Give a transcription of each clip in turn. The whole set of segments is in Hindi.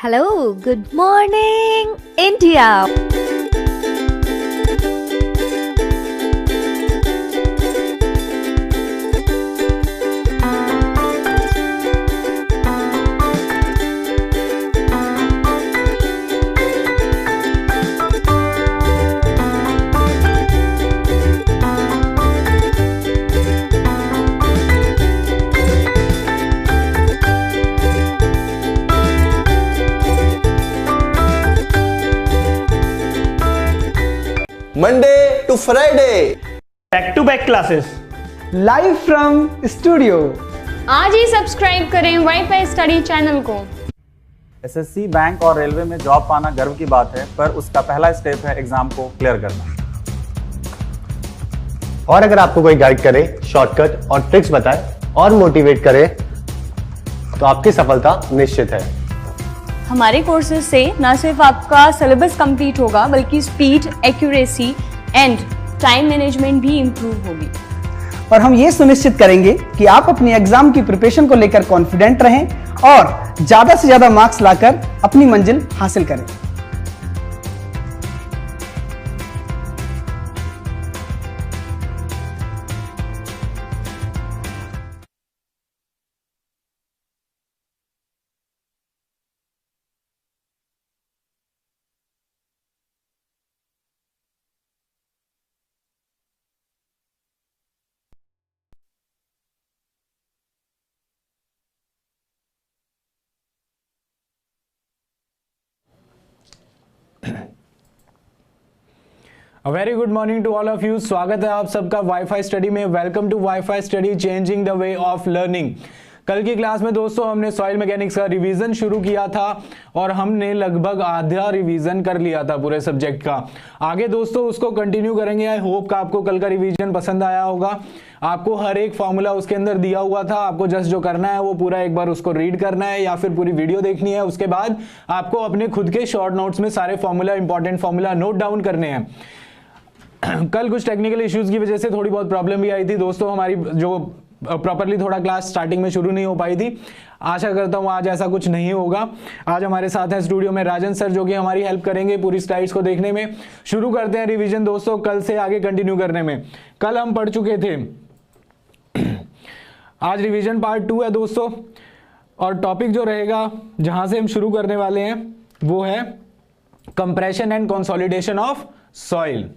Hello, good morning, India. Monday to Friday. Back to back classes live from studio. आज ही सब्सक्राइब करें वाईफाई स्टडी चैनल को। एसएससी, बैंक और रेलवे में जॉब पाना गर्व की बात है, पर उसका पहला स्टेप है एग्जाम को क्लियर करना। और अगर आपको कोई गाइड करे, शॉर्टकट और ट्रिक्स बताए और मोटिवेट करे तो आपकी सफलता निश्चित है। हमारे कोर्सेज से न सिर्फ आपका सिलेबस कंप्लीट होगा बल्कि speed, accuracy and time management भी इम्प्रूव होगी। और हम ये सुनिश्चित करेंगे कि आप अपनी एग्जाम की प्रिपरेशन को लेकर कॉन्फिडेंट रहें और ज्यादा से ज्यादा मार्क्स लाकर अपनी मंजिल हासिल करें। Very good morning to all of you. स्वागत है आप सबका वाईफाई स्टडी में। Welcome to wifi study, changing the way of learning. कल की क्लास में दोस्तों हमने सॉइल मैकेनिक्स का रिवीजन शुरू किया था और हमने लगभग आधा रिवीजन कर लिया था पूरे सब्जेक्ट का। आगे दोस्तों उसको कंटिन्यू करेंगे। आई होप का आपको कल का रिवीजन पसंद आया होगा। आपको हर एक फॉर्मूला उसके अंदर दिया हुआ था, आपको जस्ट जो करना है वो पूरा एक बार उसको रीड करना है या फिर पूरी वीडियो देखनी है। उसके बाद आपको अपने खुद के शॉर्ट नोट्स में सारे formula, important formula note down करने हैं। कल कुछ टेक्निकल इश्यूज की वजह से थोड़ी बहुत प्रॉब्लम भी आई थी दोस्तों, हमारी जो प्रॉपरली थोड़ा क्लास स्टार्टिंग में शुरू नहीं हो पाई थी। आशा करता हूं आज ऐसा कुछ नहीं होगा। आज हमारे साथ है स्टूडियो में राजन सर, जो कि हमारी हेल्प करेंगे पूरी स्लाइड्स को देखने में। शुरू करते हैं रिवीजन दोस्तों, कल से आगे कंटिन्यू करने में। कल हम पढ़ चुके थे, आज रिवीजन पार्ट 2 है दोस्तों, और टॉपिक जो रहेगा जहां से हम शुरू करने वाले हैं वो है compression and consolidation of soil.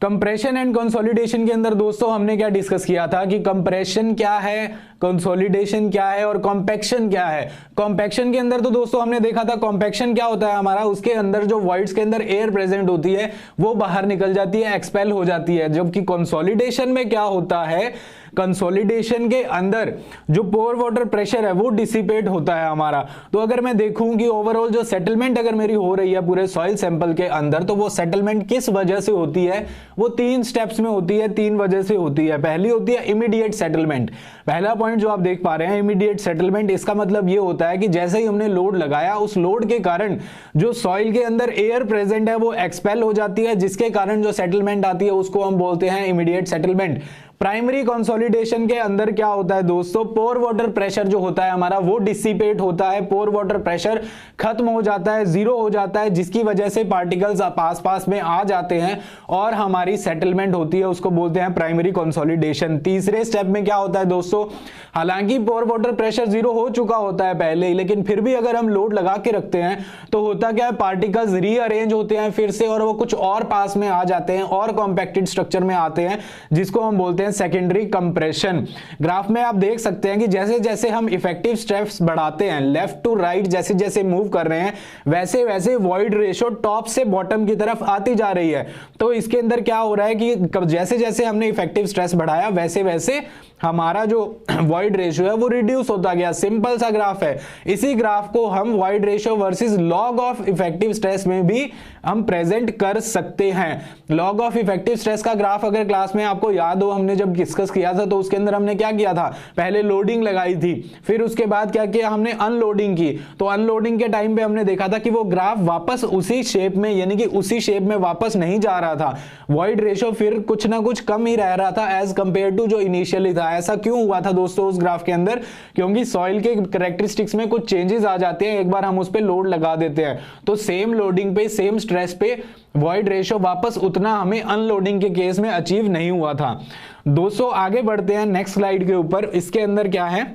Compression and consolidation के अंदर दोस्तों हमने क्या डिस्कस किया था कि कंप्रेशन क्या है, कंसोलिडेशन क्या है और कॉम्पैक्शन क्या है। कॉम्पैक्शन के अंदर तो दोस्तों हमने देखा था कॉम्पैक्शन क्या होता है हमारा, उसके अंदर जो वॉइड्स के अंदर एयर प्रेजेंट होती है वो बाहर निकल जाती है, एक्सपेल हो जाती है। जबकि कंसोलिडेशन में क्या होता है, कंसोलिडेशन के अंदर जो पोर वाटर प्रेशर है वो डिसिपेट होता है हमारा। तो अगर मैं देखूं कि ओवरऑल जो सेटलमेंट अगर मेरी हो रही है पूरे सॉइल सैंपल के अंदर, तो वो सेटलमेंट किस वजह से होती है, वो 3 स्टेप्स में होती है, 3 वजह से होती है। पहली होती है इमीडिएट सेटलमेंट। पहला पॉइंट जो आप देख पा रहे हैं इमीडिएट सेटलमेंट, इसका मतलब ये होता है कि जैसे ही हमने लोड लगाया उस लोड के कारण जो सॉइल के अंदर एयर प्रेजेंट है वो एक्सपेल हो जाती है, जिसके कारण जो सेटलमेंट आती है उसको हम बोलते हैं इमीडिएट सेटलमेंट। प्राइमरी कंसोलिडेशन के अंदर क्या होता है दोस्तों, पोर वाटर प्रेशर जो होता है हमारा वो डिसिपेट होता है, पोर वाटर प्रेशर खत्म हो जाता है, जीरो हो जाता है, जिसकी वजह से पार्टिकल्स पास में आ जाते हैं और हमारी सेटलमेंट होती है, उसको बोलते हैं प्राइमरी कंसोलिडेशन। तीसरे स्टेप में क्या होता है दोस्तों, हालांकि पोर वाटर प्रेशर जीरो हो चुका होता है पहले ही, लेकिन फिर भी अगर हम लोड लगा के रखते हैं तो होता क्या है, पार्टिकल्स रीअरेंज होते हैं फिर से और वो कुछ और पास में आ जाते हैं और कॉम्पैक्टेड स्ट्रक्चर में आते हैं, जिसको हम बोलते हैं सेकेंडरी कंप्रेशन। ग्राफ में आप देख सकते हैं कि जैसे जैसे हम इफेक्टिव स्टेप्स बढ़ाते हैं, लेफ्ट टू राइट जैसे जैसे मूव कर रहे हैं, वैसे वैसे वॉइड रेशियो टॉप से बॉटम की तरफ आती जा रही है। तो इसके अंदर क्या हो रहा है कि जैसे जैसे हमने इफेक्टिव स्ट्रेस बढ़ाया वैसे वैसे हमारा जो वॉइड रेशियो है वो रिड्यूस होता गया। सिंपल सा ग्राफ है। इसी ग्राफ को हम void ratio versus log of effective stress में भी हम प्रेजेंट कर सकते हैं। लॉग ऑफ इफेक्टिव स्ट्रेस का ग्राफ अगर क्लास में आपको याद हो, हमने जब डिस्कस किया था तो उसके अंदर हमने क्या किया था, पहले लोडिंग लगाई थी, फिर उसके बाद क्या किया हमने, अनलोडिंग की। तो अनलोडिंग के टाइम पे हमने देखा था कि वो ग्राफ वापस उसी शेप में, यानी कि उसी शेप में वापस नहीं जा रहा था। वॉइड रेशियो फिर कुछ ना कुछ कम ही रह रहा था एज कंपेयर टू जो इनिशियली था। था। ऐसा क्यों हुआ था दोस्तों उस ग्राफ के अंदर? क्योंकि सॉइल के कैरेक्टरिस्टिक्स में कुछ चेंजेस आ जाते हैं, एक बार हम उस पर लोड लगा देते हैं तो सेम लोडिंग पे, सेम स्ट्रेस पे वॉइड रेशियो वापस उतना हमें अनलोडिंग के केस में अचीव नहीं हुआ था। दोस्तों आगे बढ़ते हैं नेक्स्ट स्लाइड के ऊपर। इसके अंदर क्या है,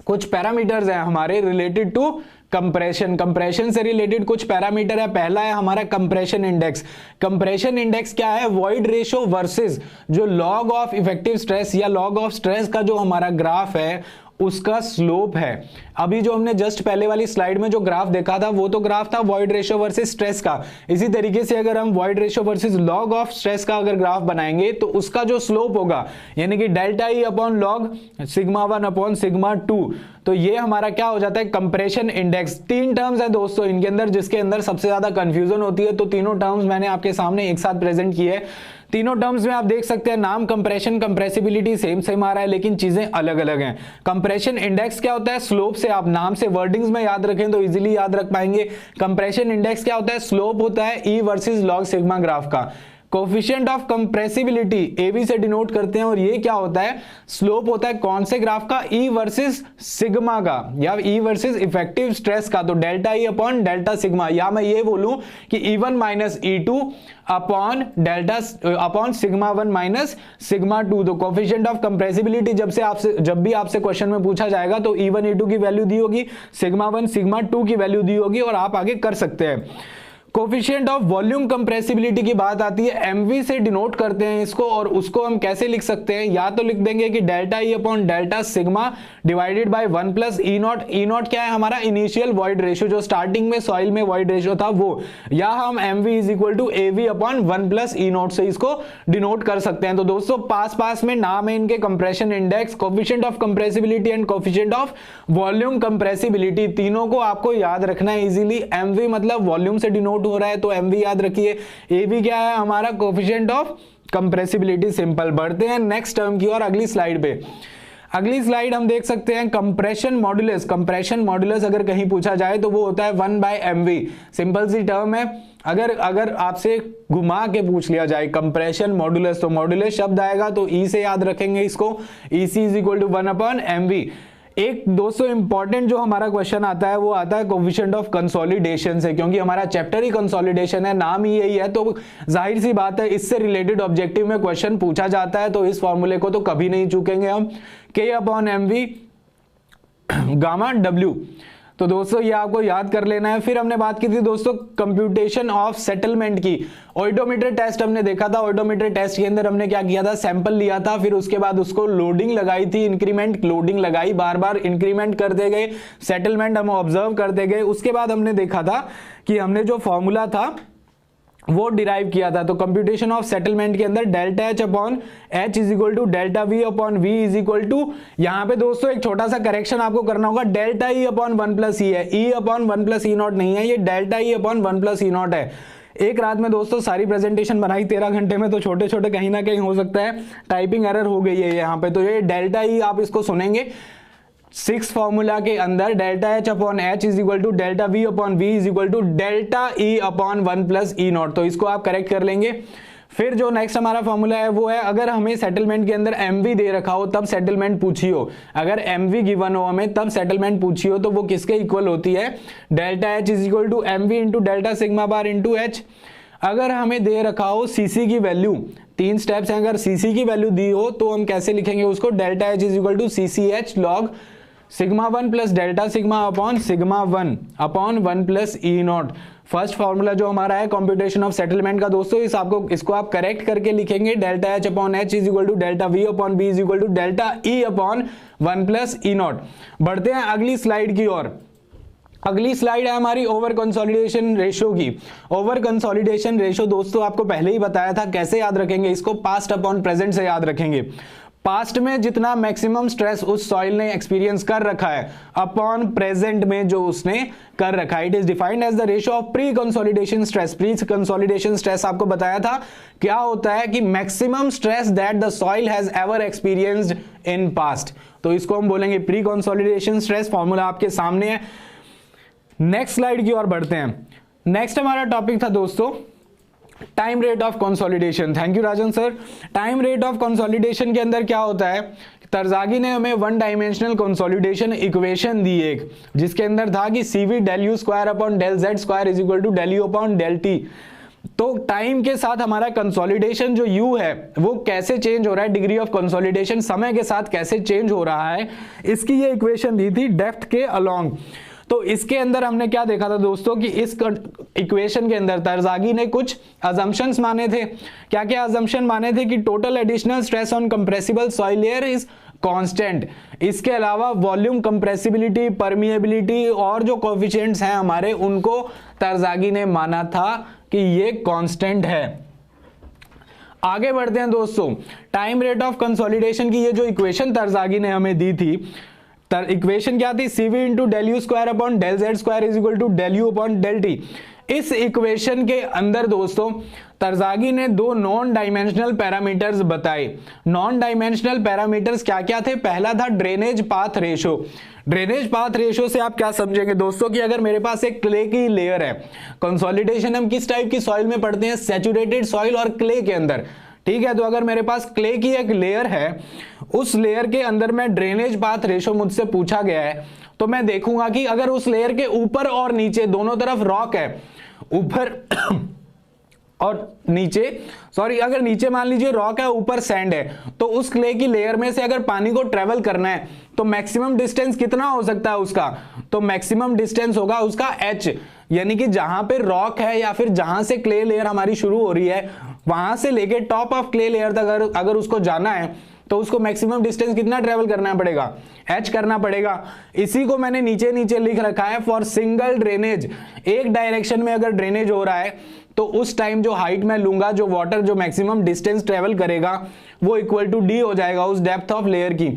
कुछ पैरामीटर्स हैं हमारे रिलेटेड टू कंप्रेशन। कंप्रेशन से रिलेटेड कुछ पैरामीटर है। पहला है हमारा कंप्रेशन इंडेक्स। कंप्रेशन इंडेक्स क्या है? वॉइड रेशियो वर्सेस जो लॉग ऑफ इफेक्टिव स्ट्रेस या लॉग ऑफ स्ट्रेस का जो हमारा ग्राफ है उसका स्लोप है। अभी जो हमने जस्ट पहले वाली स्लाइड में जो ग्राफ देखा था वो तो ग्राफ था वॉइड रेशियो वर्सेस स्ट्रेस का। इसी तरीके से अगर हम void ratio versus log of stress का अगर ग्राफ बनाएंगे तो उसका जो स्लोप होगा यानी कि delta E upon log sigma 1 upon sigma 2, तो ये हमारा क्या हो जाता है? Compression index. 3 टर्म्स है दोस्तों इनके अंदर जिसके अंदर सबसे ज्यादा कंफ्यूजन होती है, तो तीनों टर्म्स मैंने आपके सामने एक साथ प्रेजेंट किए हैं। तीनों टर्म्स में आप देख सकते हैं नाम कंप्रेशन, कंप्रेसिबिलिटी सेम आ रहा है लेकिन चीजें अलग अलग हैं। कंप्रेशन इंडेक्स क्या होता है? स्लोप से आप नाम से वर्डिंग्स में याद रखें तो इजीली याद रख पाएंगे। कंप्रेशन इंडेक्स क्या होता है? स्लोप होता है ई वर्सेस लॉग सिग्मा ग्राफ का। कोफिशिएंट ऑफ कंप्रेसिबिलिटी एबी से डिनोट करते हैं और ये क्या होता है? स्लोप होता है कौन से ग्राफ का? ई वर्सेस सिग्मा का या ई वर्सेस इफेक्टिव स्ट्रेस का, तो delta E upon delta sigma. या मैं ये बोलूं कि E1 minus E2 upon delta upon sigma 1 minus sigma 2। तो कोफिशिएंट ऑफ कंप्रेसिबिलिटी जब भी आपसे क्वेश्चन में पूछा जाएगा तो E1 E2 की वैल्यू दी होगी, सिग्मा 1 सिग्मा 2 की वैल्यू दी होगी और आप आगे कर सकते हैं। कोफिशिएंट ऑफ वॉल्यूम कंप्रेसिबिलिटी की बात आती है, एमवी से डिनोट करते हैं इसको और उसको हम कैसे लिख सकते हैं? या तो लिख देंगे कि delta E upon delta sigma divided by 1 plus E naught. E naught क्या है? हमारा इनिशियल वॉइड रेशियो जो स्टार्टिंग में सॉइल में वॉइड रेशियो था वो, या हम MV is equal to AV upon 1 plus E naught से इसको डिनोट कर सकते हैं। तो दोस्तों पास में नाम है इनके compression index, coefficient of compressibility and coefficient of volume compressibility. तीनों को आपको याद रखना है इजीली। एमवी मतलब वॉल्यूम से डिनोट हो रहा है तो एमवी याद रखिए। एवी क्या है? हमारा कोफिशिएंट ऑफ कंप्रेसिबिलिटी। सिंपल। बढ़ते हैं नेक्स्ट टर्म की और अगली स्लाइड पे। अगली स्लाइड हम देख सकते हैं कंप्रेशन मॉड्यूलस। कंप्रेशन मॉड्यूलस अगर कहीं पूछा जाए तो वो होता है 1/mv। सिंपल सी टर्म है। अगर आपसे घुमा के पूछ लिया जाए कंप्रेशन मॉड्यूलस तो मॉड्यूलस शब्द आएगा तो ई से याद रखेंगे इसको। EC is equal to 1/mv। एक दोस्तों इंपॉर्टेंट जो हमारा क्वेश्चन आता है वो आता है कोफिशिएंट ऑफ कंसोलिडेशन से, क्योंकि हमारा चैप्टर ही कंसोलिडेशन है, नाम ही यही है, तो जाहिर सी बात है इससे रिलेटेड ऑब्जेक्टिव में क्वेश्चन पूछा जाता है तो इस फॉर्मूले को तो कभी नहीं चूकेंगे हम। K/mv gamma W। तो दोस्तों ये आपको याद कर लेना है। फिर हमने बात की थी दोस्तों कंप्यूटेशन ऑफ सेटलमेंट की। ओइडोमीटर टेस्ट हमने देखा था। ओइडोमीटर टेस्ट के अंदर हमने क्या किया था? सैंपल लिया था, फिर उसके बाद उसको लोडिंग लगाई थी, इंक्रीमेंट लोडिंग लगाई, बार बार इंक्रीमेंट करते गए, सेटलमेंट हम ऑब्जर्व करते गए। उसके बाद हमने देखा था कि हमने जो फॉर्मूला था वो डिराइव किया था। तो कंप्यूटेशन ऑफ सेटलमेंट के अंदर delta H upon H is equal to delta V upon V is equal to, यहां पे दोस्तों एक छोटा सा करेक्शन आपको करना होगा, डेल्टा ई अपॉन 1 प्लस ई है, ई अपॉन 1 प्लस ई नॉट नहीं है, ये delta E upon 1 plus E not है। एक रात में दोस्तों सारी प्रेजेंटेशन बनाई 13 घंटे में, तो छोटे छोटे कहीं ना कहीं हो सकता है टाइपिंग एरर हो गई है यहाँ पे। तो ये डेल्टा ई आप इसको सुनेंगे 6 फॉर्मूला के अंदर, delta H upon H is equal to delta V upon V is equal to delta E upon 1 plus E naught. तो इसको आप करेक्ट कर लेंगे। फिर जो नेक्स्ट हमारा फॉर्मूला है वो है, अगर हमें सेटलमेंट के अंदर एमवी दे रखा हो तब सेटलमेंट पूछी हो, अगर एमवी गिवन हो हमें तब सेटलमेंट पूछी हो तो वो किसके इक्वल होती है? Delta H is equal to MV into delta sigma bar into H. अगर हमें दे रखा हो सीसी की वैल्यू, 3 स्टेप्स हैं, अगर सीसी की वैल्यू दी हो तो हम कैसे लिखेंगे उसको? Delta H is equal to CC H log sigma 1 plus delta sigma upon sigma 1 upon 1 plus E naught. First formula जो हमारा है कंप्यूटेशन ऑफ सेटलमेंट का दोस्तों, इसको आप करेक्ट करके लिखेंगे, delta H upon H is equal to delta V upon B is equal to delta E upon 1 plus E naught. बढ़ते हैं अगली स्लाइड की ओर। अगली स्लाइड है हमारी ओवर कंसोलिडेशन रेशियो की। ओवर कंसोलिडेशन रेशियो दोस्तों आपको पहले ही बताया था, कैसे याद रखेंगे इसको? पास्ट अपॉन प्रेजेंट से याद रखेंगे। पास्ट में जितना मैक्सिमम स्ट्रेस उस सॉइल ने एक्सपीरियंस कर रखा है अपॉन प्रेजेंट में जो उसने कर रखा है, it is defined as the ratio of pre consolidation stress. Pre consolidation stress आपको बताया था क्या होता है कि maximum stress that the soil has ever experienced in past, तो इसको हम बोलेंगे प्री कंसोलिडेशन स्ट्रेस। फॉर्मूला आपके सामने है। नेक्स्ट स्लाइड की ओर बढ़ते हैं। नेक्स्ट हमारा टॉपिक था दोस्तों time rate of consolidation. Thank you Rajan sir. Time rate of consolidation के अंदर क्या होता है? तरजागी ने हमें वन डायमेंशनल कंसोलिडेशन इक्वेशन दी एक, जिसके अंदर था कि CV del U square upon del Z square is equal to del U अपॉन del T। तो टाइम के साथ हमारा कंसोलिडेशन जो U है वो कैसे चेंज हो रहा है, डिग्री ऑफ कंसोलिडेशन समय के साथ कैसे चेंज हो रहा है, इसकी ये इक्वेशन दी थी डेप्थ के अलोंग। तो इसके अंदर हमने क्या देखा था दोस्तों कि इस इक्वेशन के अंदर तरजागी ने कुछ अजम्पशंस माने थे। क्या क्या अजम्पशन माने थे कि total additional stress on compressible soil layer is constant. इसके अलावा वॉल्यूम कंप्रेसिबिलिटी, परमिएबिलिटी और जो कोएफिशिएंट्स हैं हमारे, उनको तरजागी ने माना था कि ये कांस्टेंट है। आगे बढ़ते हैं दोस्तों, टाइम रेट ऑफ कंसोलिडेशन की ये जो इक्वेशन तरजागी ने हमें दी थी, इक्वेशन क्या थी, CV into del U square upon del Z square is equal to del U अपॉन del T। इस इक्वेशन के अंदर दोस्तों तरजागी ने दो नॉन डायमेंशनल पैरामीटर्स बताए। नॉन डायमेंशनल पैरामीटर्स क्या क्या थे, पहला था drainage path ratio. Drainage path ratio से आप क्या समझेंगे दोस्तों कि अगर मेरे पास एक क्ले की लेयर है, कंसोलिडेशन हम किस टाइप की सॉइल में पढ़ते हैं, सैचुरेटेड सॉइल और क्ले के अंदर, ठीक है। तो अगर मेरे पास क्ले की एक लेयर है, उस लेयर के अंदर में ड्रेनेज पाथ रेशो मुझसे पूछा गया है, तो मैं देखूंगा कि अगर उस लेयर के ऊपर और नीचे दोनों तरफ रॉक है, ऊपर और नीचे, सॉरी, अगर नीचे मान लीजिए रॉक है, ऊपर सैंड है, तो उस क्ले की लेयर में से अगर पानी को ट्रेवल करना है तो मैक्सिमम डिस्टेंस कितना हो सकता है उसका, तो मैक्सिमम डिस्टेंस होगा उसका h, यानी कि जहां पे रॉक है या फिर जहां से क्ले लेयर हमारी शुरू हो रही है, वहां से लेके टॉप ऑफ क्ले लेयर तक अगर उसको जाना है तो उसको मैक्सिमम डिस्टेंस कितना ट्रेवल करना पड़ेगा, h करना पड़ेगा। इसी को मैंने नीचे नीचे लिख रखा है फॉर सिंगल ड्रेनेज। एक डायरेक्शन में अगर ड्रेनेज हो रहा है तो उस टाइम जो हाइट मैं लूंगा, जो वाटर जो मैक्सिमम डिस्टेंस ट्रेवल करेगा, वो इक्वल टू d हो जाएगा उस डेप्थ ऑफ लेयर की।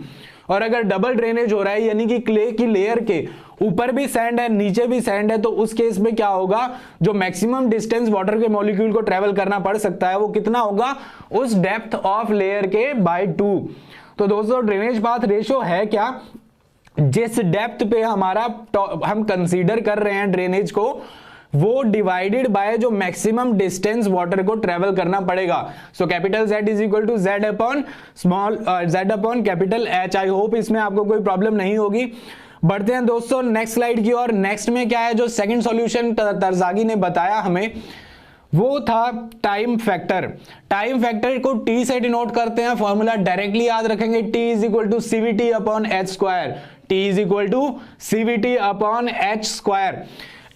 और अगर डबल ड्रेनेज हो रहा है, यानी कि क्ले की लेयर के ऊपर भी सैंड है, नीचे भी सैंड है, तो उस केस में क्या होगा, जो मैक्सिमम डिस्टेंस वाटर के मॉलिक्यूल को ट्रेवल करना पड़ सकता है वो कितना होगा, उस डेप्थ ऑफ लेयर के बाय 2। तो दोस्तों ड्रेनेज पाथ रेशो है क्या, जिस डेप्थ पे हमारा हम कंसीडर कर रहे हैं ड्रेनेज को, वो डिवाइडेड बाय जो मैक्सिमम डिस्टेंस वाटर को ट्रेवल करना पड़ेगा। So capital Z is equal to Z upon small Z upon capital H। I hope इसमें आपको कोई प्रॉब्लम नहीं होगी। बढ़ते हैं दोस्तों नेक्स्ट स्लाइड की ओर। नेक्स्ट में क्या है, जो सेकंड सॉल्यूशन तरजागी ने बताया हमें, वो था टाइम फैक्टर। टाइम फैक्टर को T से डिनोट करते हैं, फॉर्मूला डायरेक्टली याद रखेंगे, T is equal to CVT upon H square. T is equal to CVT upon H square.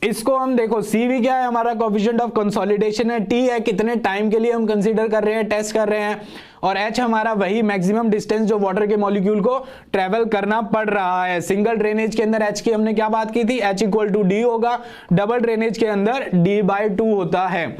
इसको हम देखो, CV क्या है, हमारा कोएफिशिएंट ऑफ कंसोलिडेशन है, T है कितने टाइम के लिए हम कंसीडर कर रहे हैं, टेस्ट कर रहे हैं, और H हमारा वही मैक्सिमम डिस्टेंस जो वाटर के मॉलिक्यूल को ट्रेवल करना पड़ रहा है। सिंगल ड्रेनेज के अंदर H की हमने क्या बात की थी, H इक्वल टू D होगा, डबल ड्रेनेज के अंदर D बाय 2 होता है।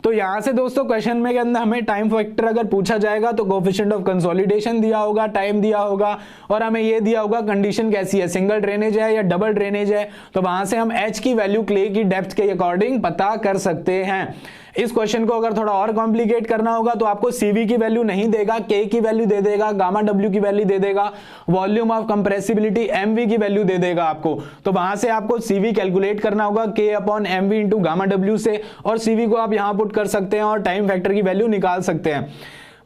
तो यहां से दोस्तों क्वेश्चन में के अंदर हमें टाइम फैक्टर अगर पूछा जाएगा तो कोएफिशिएंट ऑफ कंसोलिडेशन दिया होगा, टाइम दिया होगा, और हमें ये दिया होगा कंडीशन कैसी है, सिंगल ड्रेनेज है या डबल ड्रेनेज है। तो वहां से हम H की वैल्यू क्ले की डेप्थ के अकॉर्डिंग पता कर सकते हैं। इस क्वेश्चन को अगर थोड़ा और कॉम्प्लिकेट करना होगा तो आपको CV की वैल्यू नहीं देगा, K की वैल्यू दे देगा, गामा W की वैल्यू दे देगा, वॉल्यूम ऑफ कंप्रेसिबिलिटी MV की वैल्यू दे देगा आपको। तो वहां से आपको CV कैलकुलेट करना होगा K upon MV into gamma W से, और CV को आप यहां पुट कर सकते हैं और टाइम फैक्टर की वैल्यू निकाल सकते हैं।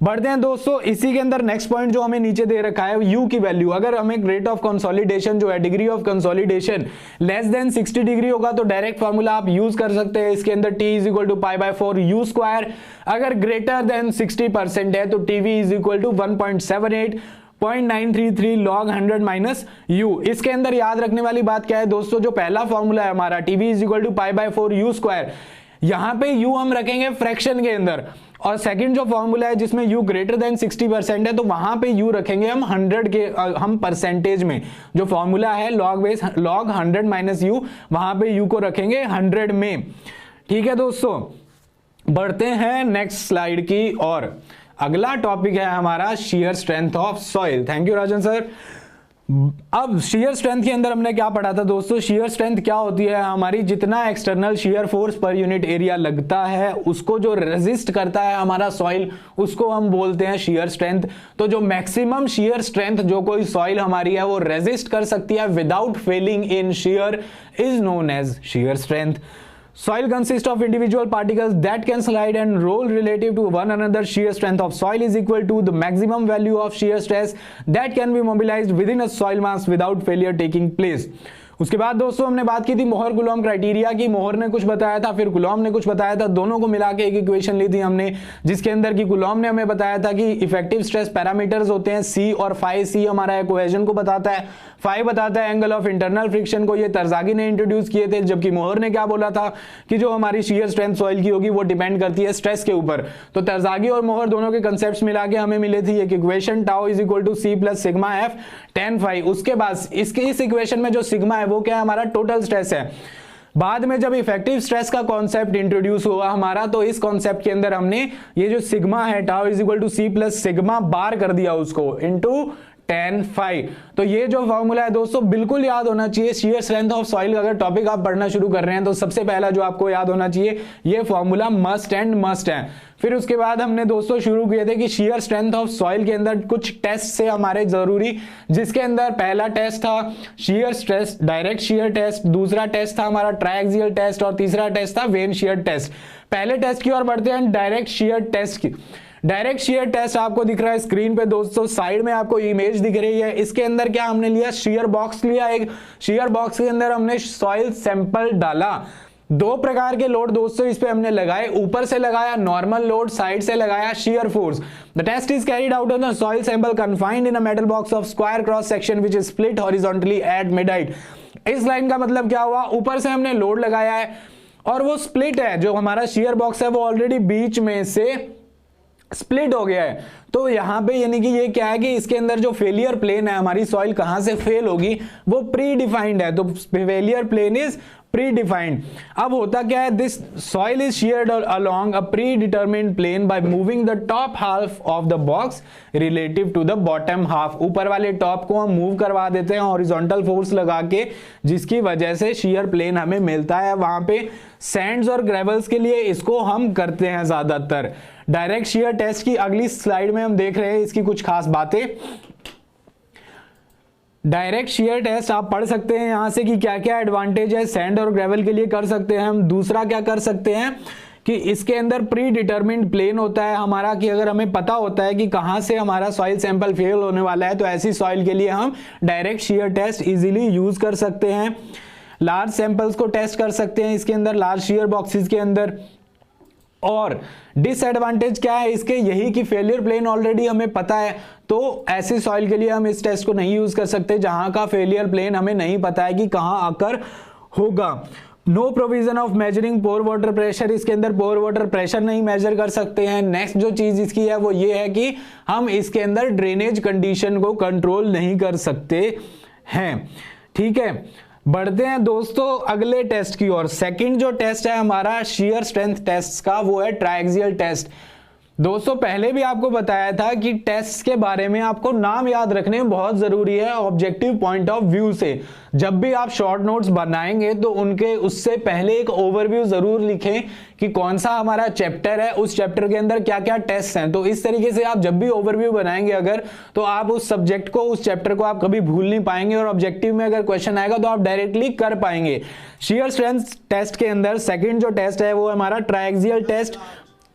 बढ़ते हैं दोस्तों, इसी के अंदर नेक्स्ट पॉइंट जो हमें नीचे दे रखा है, U की वैल्यू। अगर हमें रेट ऑफ कंसोलिडेशन जो है, degree of consolidation less than 60 degree होगा तो डायरेक्ट फार्मूला आप यूज कर सकते हैं, इसके अंदर T is equal to pi by 4 U square. अगर ग्रेटर देन 60% है तो TV is equal to 1.78 0.933 log 100 minus U। इसके अंदर याद रखने वाली बात क्या है दोस्तों, जो पहला फॉर्मूला है हमारा TV is equal to pi by 4 U square, यहां पे U हम रखेंगे फ्रैक्शन के अंदर, और सेकंड जो फॉर्मूला है जिसमें U ग्रेटर देन 60% है तो वहां पे U रखेंगे हम 100 के, हम परसेंटेज में। जो फॉर्मूला है log 100 माइनस U, वहां पे U को रखेंगे 100 में। ठीक है दोस्तों, बढ़ते हैं नेक्स्ट स्लाइड की और। अगला टॉपिक है हमारा shear strength of soil. Thank you Rajan sir. अब शेयर स्ट्रेंथ के अंदर हमने क्या पढ़ा था दोस्तों, शेयर स्ट्रेंथ क्या होती है, हमारी जितना external shear force per unit area लगता है उसको जो रेजिस्ट करता है हमारा सॉइल, उसको हम बोलते हैं शेयर स्ट्रेंथ। तो जो मैक्सिमम शेयर स्ट्रेंथ जो कोई सॉइल हमारी है वो रेजिस्ट कर सकती है without failing in shear is known as shear strength. Soil consists of individual particles that can slide and roll relative to one another. Shear strength of soil is equal to the maximum value of shear stress that can be mobilized within a soil mass without failure taking place. उसके बाद दोस्तों हमने बात की थी मोहर कुलॉम क्राइटेरिया की। मोहर ने कुछ बताया था, फिर कुलॉम ने कुछ बताया था, दोनों को मिला के एक इक्वेशन ली थी हमने, जिसके अंदर की कुलॉम ने हमें बताया था कि इफेक्टिव स्ट्रेस पैरामीटर्स होते हैं सी और फाई। सी हमारा कोहेजन को बताता है, फाई बताता है एंगल ऑफ इंटरनल फ्रिक्शन को। ये तरजागी ने इंट्रोड्यूस किए थे, जबकि मोहर ने क्या बोला था कि जो हमारी शीयर स्ट्रेंथ सॉइल की होगी वो डिपेंड करती है स्ट्रेस के ऊपर। तो तरजागी और मोहर दोनों के कंसेप्ट मिला के हमें मिले थी एक equation, tau is equal to C plus sigma F tan phi. उसके बाद इस इक्वेशन में जो सिग्मा है वो क्या है, हमारा टोटल स्ट्रेस है। बाद में जब इफेक्टिव स्ट्रेस का कॉन्सेप्ट इंट्रोड्यूस हुआ हमारा, तो इस कॉन्सेप्ट के अंदर हमने ये जो सिग्मा है tau is equal to C plus sigma bar कर दिया उसको इनटू tan फाई। तो ये जो फॉर्मूला है दोस्तों बिल्कुल याद होना चाहिए। शियर स्ट्रेंथ ऑफ सॉइल अगर टॉपिक आप पढ़ना शुरू कर रहे हैं तो सबसे पहला जो आपको याद होना चाहिए ये फॉर्मूला मस्ट एंड मस्ट है। फिर उसके बाद हमने दोस्तों शुरू किए थे कि शियर स्ट्रेंथ ऑफ सॉइल के अंदर कुछ टेस्ट से हमारे जरूरी, जिसके अंदर पहला टेस्ट था shear stress direct shear test, दूसरा टेस्ट था हमारा ट्रायक्सियल टेस्ट और तीसरा टेस्ट था वेन शियर टेस्ट। पहले टेस्ट की ओर बढ़ते हैं, डायरेक्ट शियर टेस्ट की। डायरेक्ट शियर टेस्ट आपको दिख रहा है स्क्रीन पे दोस्तों, साइड में आपको इमेज दिख रही है। इसके अंदर क्या हमने लिया, शियर बॉक्स लिया। एक शियर बॉक्स के अंदर हमने सॉइल सैंपल डाला। दो प्रकार के लोड दोस्तों इस पे हमने लगाए, ऊपर से लगाया नॉर्मल लोड, साइड से लगाया shear force. The test is carried out on the soil sample confined in a metal box of square cross section which is split horizontally at mid height. इस लाइन का मतलब क्या हुआ, ऊपर से हमने लोड लगाया है और वो स्प्लिट है, जो हमारा शियर बॉक्स है वो ऑलरेडी बीच में से स्प्लिट हो गया है। तो यहां पे यानी कि ये क्या है कि इसके अंदर जो फेलियर प्लेन है, हमारी सॉइल कहां से फेल होगी वो प्री डिफाइंड है। तो failure plane is pre defined. अब होता क्या है, this soil is sheared along a pre determined plane by moving the top half of the box relative to the bottom half. ऊपर वाले टॉप को हम मूव करवा देते हैं हॉरिजॉन्टल फोर्स लगा के, जिसकी वजह से शेयर प्लेन हमें मिलता है। वहां पे सैंड्स और ग्रेवल्स के लिए इसको हम करते हैं ज्यादातर। डायरेक्ट शेयर टेस्ट की अगली स्लाइड में हम देख रहे हैं इसकी कुछ खास बातें। डायरेक्ट शेयर टेस्ट आप पढ़ सकते हैं यहां से कि क्या क्या एडवांटेज है सैंड और ग्रेवल के लिए कर सकते हैं हम। दूसरा क्या कर सकते हैं कि इसके अंदर प्री डिटरमिन्ड प्लेन होता है हमारा, कि अगर हमें पता होता है कि कहां से हमारा सॉइल सैंपल फेल होने वाला है तो ऐसी सॉइल के लिए हम direct shear test easily use कर सकते हैं। लार्ज सैंपल्स को टेस्ट कर सकते हैं इसके अंदर, लार्ज शेयर बॉक्सेस के अंदर। और डिसएडवांटेज क्या है इसके, यही कि फेलियर प्लेन ऑलरेडी हमें पता है, तो ऐसी सॉइल के लिए हम इस टेस्ट को नहीं यूज कर सकते जहां का फेलियर प्लेन हमें नहीं पता है कि कहां आकर होगा। No provision of measuring pore water pressure, इसके अंदर पोर वाटर प्रेशर नहीं मेजर कर सकते हैं। नेक्स्ट जो चीज इसकी है वो ये है कि हम इसके अंदर ड्रेनेज कंडीशन को कंट्रोल नहीं कर सकते हैं। ठीक है, बढ़ते हैं दोस्तों अगले टेस्ट की ओर। सेकंड जो टेस्ट है हमारा शियर स्ट्रेंथ टेस्ट का वो है ट्रायक्सियल टेस्ट। दोस्तों पहले भी आपको बताया था कि टेस्ट के बारे में आपको नाम याद रखने बहुत जरूरी है ऑब्जेक्टिव पॉइंट ऑफ व्यू से। जब भी आप शॉर्ट नोट्स बनाएंगे तो उनके उससे पहले एक ओवरव्यू जरूर लिखें कि कौन सा हमारा चैप्टर है, उस चैप्टर के अंदर क्या क्या टेस्ट हैं। तो इस तरीके से आप जब भी ओवरव्यू बनाएंगे अगर, तो आप उस सब्जेक्ट को, उस चैप्टर को आप कभी भूल नहीं पाएंगे और ऑब्जेक्टिव में अगर क्वेश्चन आएगा तो आप डायरेक्टली कर पाएंगे। शियर स्ट्रेंथ टेस्ट के अंदर सेकेंड जो टेस्ट है वो हमारा ट्रायक्सियल टेस्ट।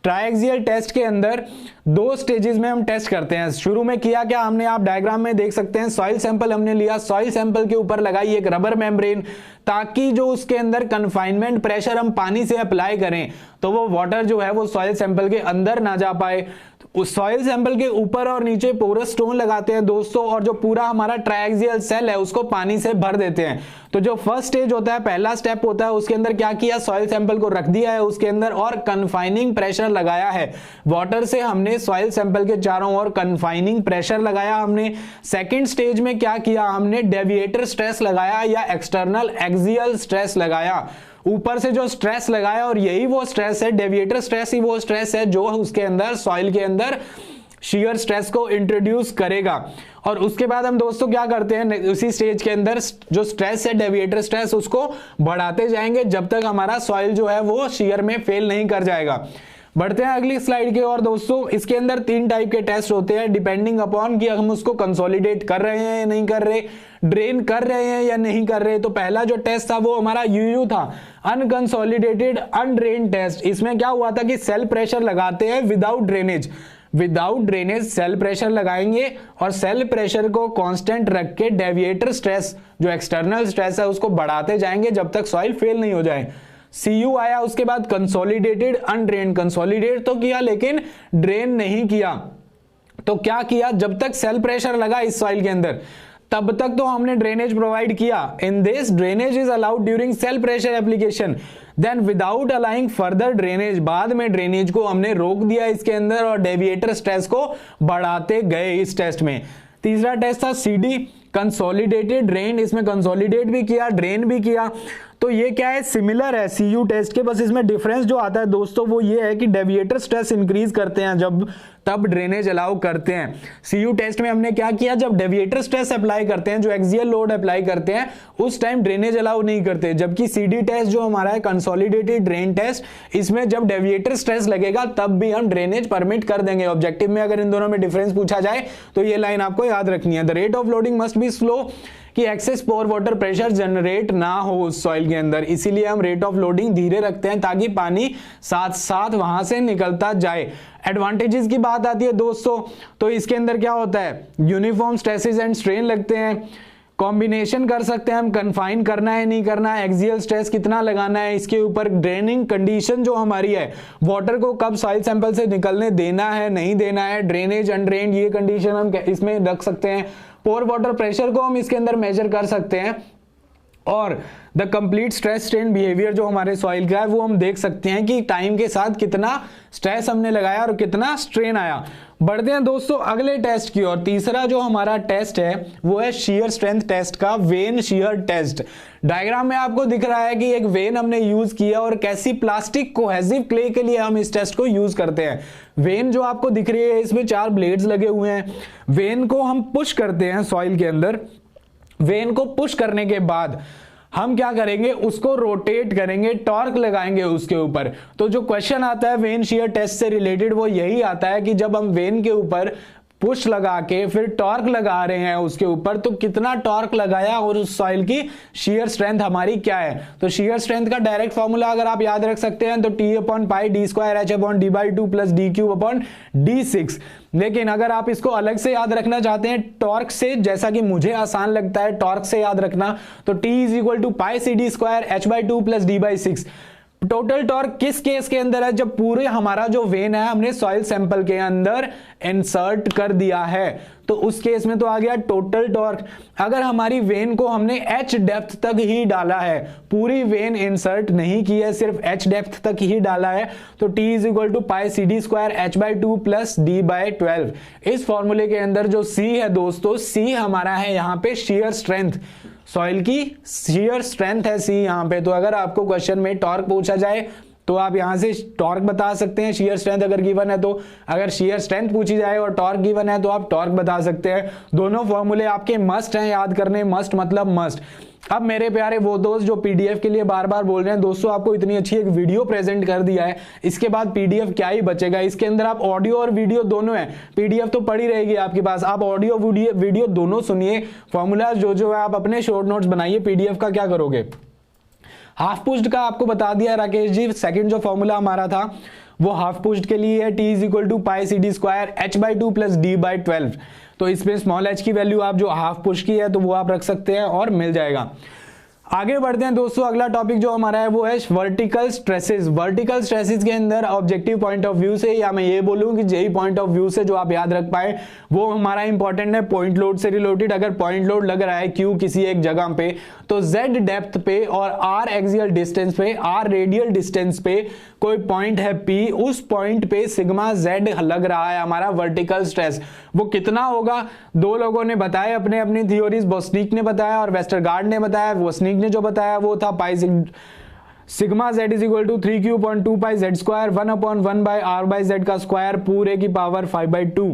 ट्रायक्सियल टेस्ट के अंदर दो स्टेजेस में हम टेस्ट करते हैं। शुरू में किया क्या हमने, आप डायग्राम में देख सकते हैं, सॉइल सैंपल हमने लिया, सॉइल सैंपल के ऊपर लगाई एक रबर मेम्ब्रेन, ताकि जो उसके अंदर कन्फाइनमेंट प्रेशर हम पानी से अप्लाई करें तो वो वाटर जो है वो सॉइल सैंपल के अंदर ना जा पाए। उस सॉइल सैंपल के ऊपर और नीचे पोरस स्टोन लगाते हैं दोस्तों, और जो पूरा हमारा ट्रायक्सियल सेल है उसको पानी से भर देते हैं। तो जो फर्स्ट स्टेज होता है, पहला स्टेप होता है, उसके अंदर क्या किया, सॉइल सैंपल को रख दिया है उसके अंदर और कन्फाइनिंग प्रेशर लगाया है। वाटर से हमने सॉइल सैंपल के चारों ओर कन्फाइनिंग प्रेशर लगाया हमने। सेकेंड स्टेज में क्या किया हमने, डेविएटर स्ट्रेस लगाया या एक्सटर्नल एक्सियल स्ट्रेस लगाया। ऊपर से जो स्ट्रेस लगाया, और यही वो स्ट्रेस है, डेविएटर स्ट्रेस ही वो स्ट्रेस है जो उसके अंदर सॉइल के अंदर शियर स्ट्रेस को इंट्रोड्यूस करेगा। और उसके बाद हम दोस्तों क्या करते हैं, उसी स्टेज के अंदर जो स्ट्रेस है डेविएटर स्ट्रेस, उसको बढ़ाते जाएंगे जब तक हमारा सॉइल जो है वो शियर में फेल नहीं कर जाएगा। बढ़ते हैं अगली स्लाइड की ओर दोस्तों। इसके अंदर 3 टाइप के टेस्ट होते हैं डिपेंडिंग अपॉन कि हम उसको कंसोलिडेट कर रहे हैं या नहीं कर रहे, ड्रेन कर रहे हैं या नहीं कर रहे। तो पहला जो टेस्ट था वो हमारा यूयू था, अनकंसोलिडेटेड अनड्रेन टेस्ट। इसमें क्या हुआ था कि सेल प्रेशर लगाते हैं विदाउट ड्रेनेज सेल प्रेशर लगाएंगे और सेल प्रेशर को कांस्टेंट रख के डेविएटर स्ट्रेस जो एक्सटर्नल स्ट्रेस है उसको बढ़ाते जाएंगे जब तक सॉइल फेल नहीं हो जाए। सीयू आया, उसके बाद कंसोलिडेटेड अनड्रेन, कंसोलिडेट तो किया लेकिन ड्रेन नहीं किया। तो क्या किया, जब तक सेल प्रेशर लगा इस सॉइल के अंदर तब तक तो हमने ड्रेनेज प्रोवाइड किया। In this drainage is allowed during cell pressure application, then without allowing further drainage, बाद में ड्रेनेज को हमने रोक दिया इसके अंदर और डेविएटर स्ट्रेस को बढ़ाते गए इस टेस्ट में। तीसरा टेस्ट था सीडी, कंसोलिडेटेड ड्रेन। इसमें कंसोलिडेट भी किया, ड्रेन भी किया। तो ये क्या है, सिमिलर है सीयू टेस्ट के, बस इसमें डिफरेंस जो आता है दोस्तों वो ये है कि डेविएटर स्ट्रेस इंक्रीज करते हैं जब तब ड्रेनेज अलाउ करते हैं। सीयू टेस्ट में हमने क्या किया, जब डेविएटर स्ट्रेस अप्लाई करते हैं, जो एक्सियल लोड अप्लाई करते हैं, उस टाइम ड्रेनेज अलाउ नहीं करते। जबकि सीडी टेस्ट जो हमारा है कंसोलिडेटेड ड्रेन टेस्ट, इसमें जब डेविएटर स्ट्रेस लगेगा तब भी हम ड्रेनेज परमिट कर देंगे। ऑब्जेक्टिव में अगर इन दोनों में डिफरेंस पूछा जाए तो ये लाइन आपको याद रखनी है। The rate of loading must be slow, कि excess pore water pressure generate ना हो उस सॉइल के अंदर, इसीलिए हम रेट ऑफ लोडिंग धीरे रखते हैं ताकि पानी साथ साथ वहां से निकलता जाए। एडवांटेजेस की बात आती है दोस्तों, तो इसके अंदर क्या होता है, यूनिफॉर्म स्ट्रेसेस एंड स्ट्रेन लगते हैं, कॉम्बिनेशन कर सकते हैं हम, कन्फाइन करना है नहीं करना है, एक्सियल स्ट्रेस कितना लगाना है इसके ऊपर, ड्रेनिंग कंडीशन जो हमारी है, वाटर को कब सॉइल सैंपल से निकलने देना है नहीं देना है, ड्रेनेज अनड्रेन्ड ये कंडीशन हम इसमें रख सकते हैं। पोर वाटर प्रेशर को हम इसके अंदर मेजर कर सकते हैं और the complete stress strain behaviour जो हमारे सॉइल का है वो हम देख सकते हैं कि टाइम के साथ कितना स्ट्रेस हमने लगाया और कितना स्ट्रेन आया। बढ़ते हैं दोस्तों अगले टेस्ट की ओर। तीसरा जो हमारा टेस्ट है वो है शियर स्ट्रेंथ टेस्ट का, वेन शियर टेस्ट। डायग्राम में आपको दिख रहा है कि एक वेन हमने यूज किया और कैसी प्लास्टिक कोहेसिव क्ले के लिए हम इस टेस्ट को यूज करते हैं। वेन जो आपको दिख रही है इसमें 4 ब्लेड्स लगे हुए हैं। वेन को हम पुश करते हैं सॉइल के अंदर। वेन को पुश करने के बाद हम क्या करेंगे, उसको रोटेट करेंगे, टॉर्क लगाएंगे उसके ऊपर। तो जो क्वेश्चन आता है वेन शियर टेस्ट से रिलेटेड वो यही आता है कि जब हम वेन के ऊपर पुश लगा के फिर टॉर्क लगा रहे हैं उसके ऊपर, तो कितना टॉर्क लगाया और उस सॉइल की शियर स्ट्रेंथ हमारी क्या है। तो शियर स्ट्रेंथ का डायरेक्ट फॉर्मूला अगर आप याद रख सकते हैं तो T/πd²H/d/2 + d³ d6। लेकिन अगर आप इसको अलग से याद रखना चाहते हैं टॉर्क से, जैसा कि मुझे आसान लगता है टॉर्क से याद रखना, तो T = πcd²H/2 + d/6। Total torque किस केस के अंदर है, जब पूरे हमारा जो वेन है हमने सॉइल सैंपल के अंदर इंसर्ट कर दिया है, तो उस केस में तो आ गया टोटल टॉर्क। अगर हमारी वेन को हमने H डेप्थ तक ही डाला है, पूरी वेन इंसर्ट नहीं की है, सिर्फ H डेप्थ तक ही डाला है, तो T = πcd²H/2 + d/12। इस फॉर्मूले के अंदर जो C है दोस्तों, C हमारा है यहाँ पे शियर स्ट्रेंथ, सॉइल की शियर स्ट्रेंथ है C यहाँ पे। तो अगर आपको क्वेश्चन में टॉर्क पूछा जाए तो आप यहां से टॉर्क बता सकते हैं, शियर स्ट्रेंथ अगर गिवन है तो। अगर शियर स्ट्रेंथ पूछी जाए और टॉर्क गिवन है तो आप टॉर्क बता सकते हैं। दोनों फॉर्मूले आपके मस्ट हैं याद करने, मस्ट मतलब मस्ट। अब मेरे प्यारे वो दोस्त जो पीडीएफ के लिए बार बार बोल रहे हैं, दोस्तों आपको इतनी अच्छी एक वीडियो प्रेजेंट कर दिया है, इसके बाद पीडीएफ क्या ही बचेगा। इसके अंदर आप ऑडियो और वीडियो दोनों है, पीडीएफ तो पड़ी रहेगी आपके पास, आप ऑडियो वीडियो दोनों सुनिए। फॉर्मूला जो है आप अपने शॉर्ट नोट्स बनाइए। पीडीएफ का क्या करोगे, हाफ पुश्ड का आपको बता दिया राकेश जी। सेकंड जो फॉर्मूला हमारा था वो हाफ पुश्ड के लिए है, T = πcd²H/2 + d/12। तो इसमें स्मॉल h की वैल्यू आप जो हाफ पुश की है तो वो आप रख सकते हैं और मिल जाएगा। आगे बढ़ते हैं दोस्तों, अगला टॉपिक जो हमारा है वो है वर्टिकल स्ट्रेसेस। वर्टिकल स्ट्रेसेस के अंदर ऑब्जेक्टिव पॉइंट ऑफ व्यू से, या मैं ये बोलूं कि जेई पॉइंट ऑफ व्यू से जो आप याद रख पाए वो हमारा इंपॉर्टेंट है पॉइंट लोड से रिलेटेड। अगर पॉइंट लोड लग रहा है Q किसी एक जगह पे, तो Z डेप्थ पे और R एक्सियल डिस्टेंस पे, R रेडियल डिस्टेंस पे कोई पॉइंट है P, उस पॉइंट पे सिग्मा Z लग रहा है हमारा वर्टिकल स्ट्रेस। वो कितना होगा, दो लोगों ने बताया अपने अपनी थियोरीज, बोस्निक ने बताया और वेस्टरगार्ड ने बताया। बोस्निक ने जो बताया वो था सिग्मा Z = 3q/2πz², 1/1/r/z का स्क्वायर पूरे की पावर 5/2।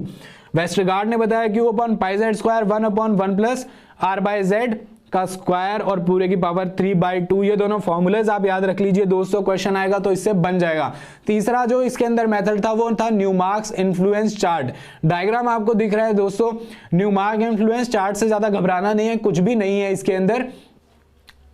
वेस्टरगार्ड ने बताया q/πz², 1/1 + r/z का स्क्वायर और पूरे की पावर 3/2, ये दोनों फॉर्मूलाज आप याद रख लीजिए दोस्तों, क्वेश्चन आएगा तो इससे बन जाएगा। तीसरा जो इसके अंदर मेथड था वो था न्यूमार्क्स इन्फ्लुएंस चार्ट। डायग्राम आपको दिख रहा है दोस्तों, न्यूमार्क इन्फ्लुएंस चार्ट से ज्यादा घबराना नहीं है, कुछ भी नहीं है इसके अंदर।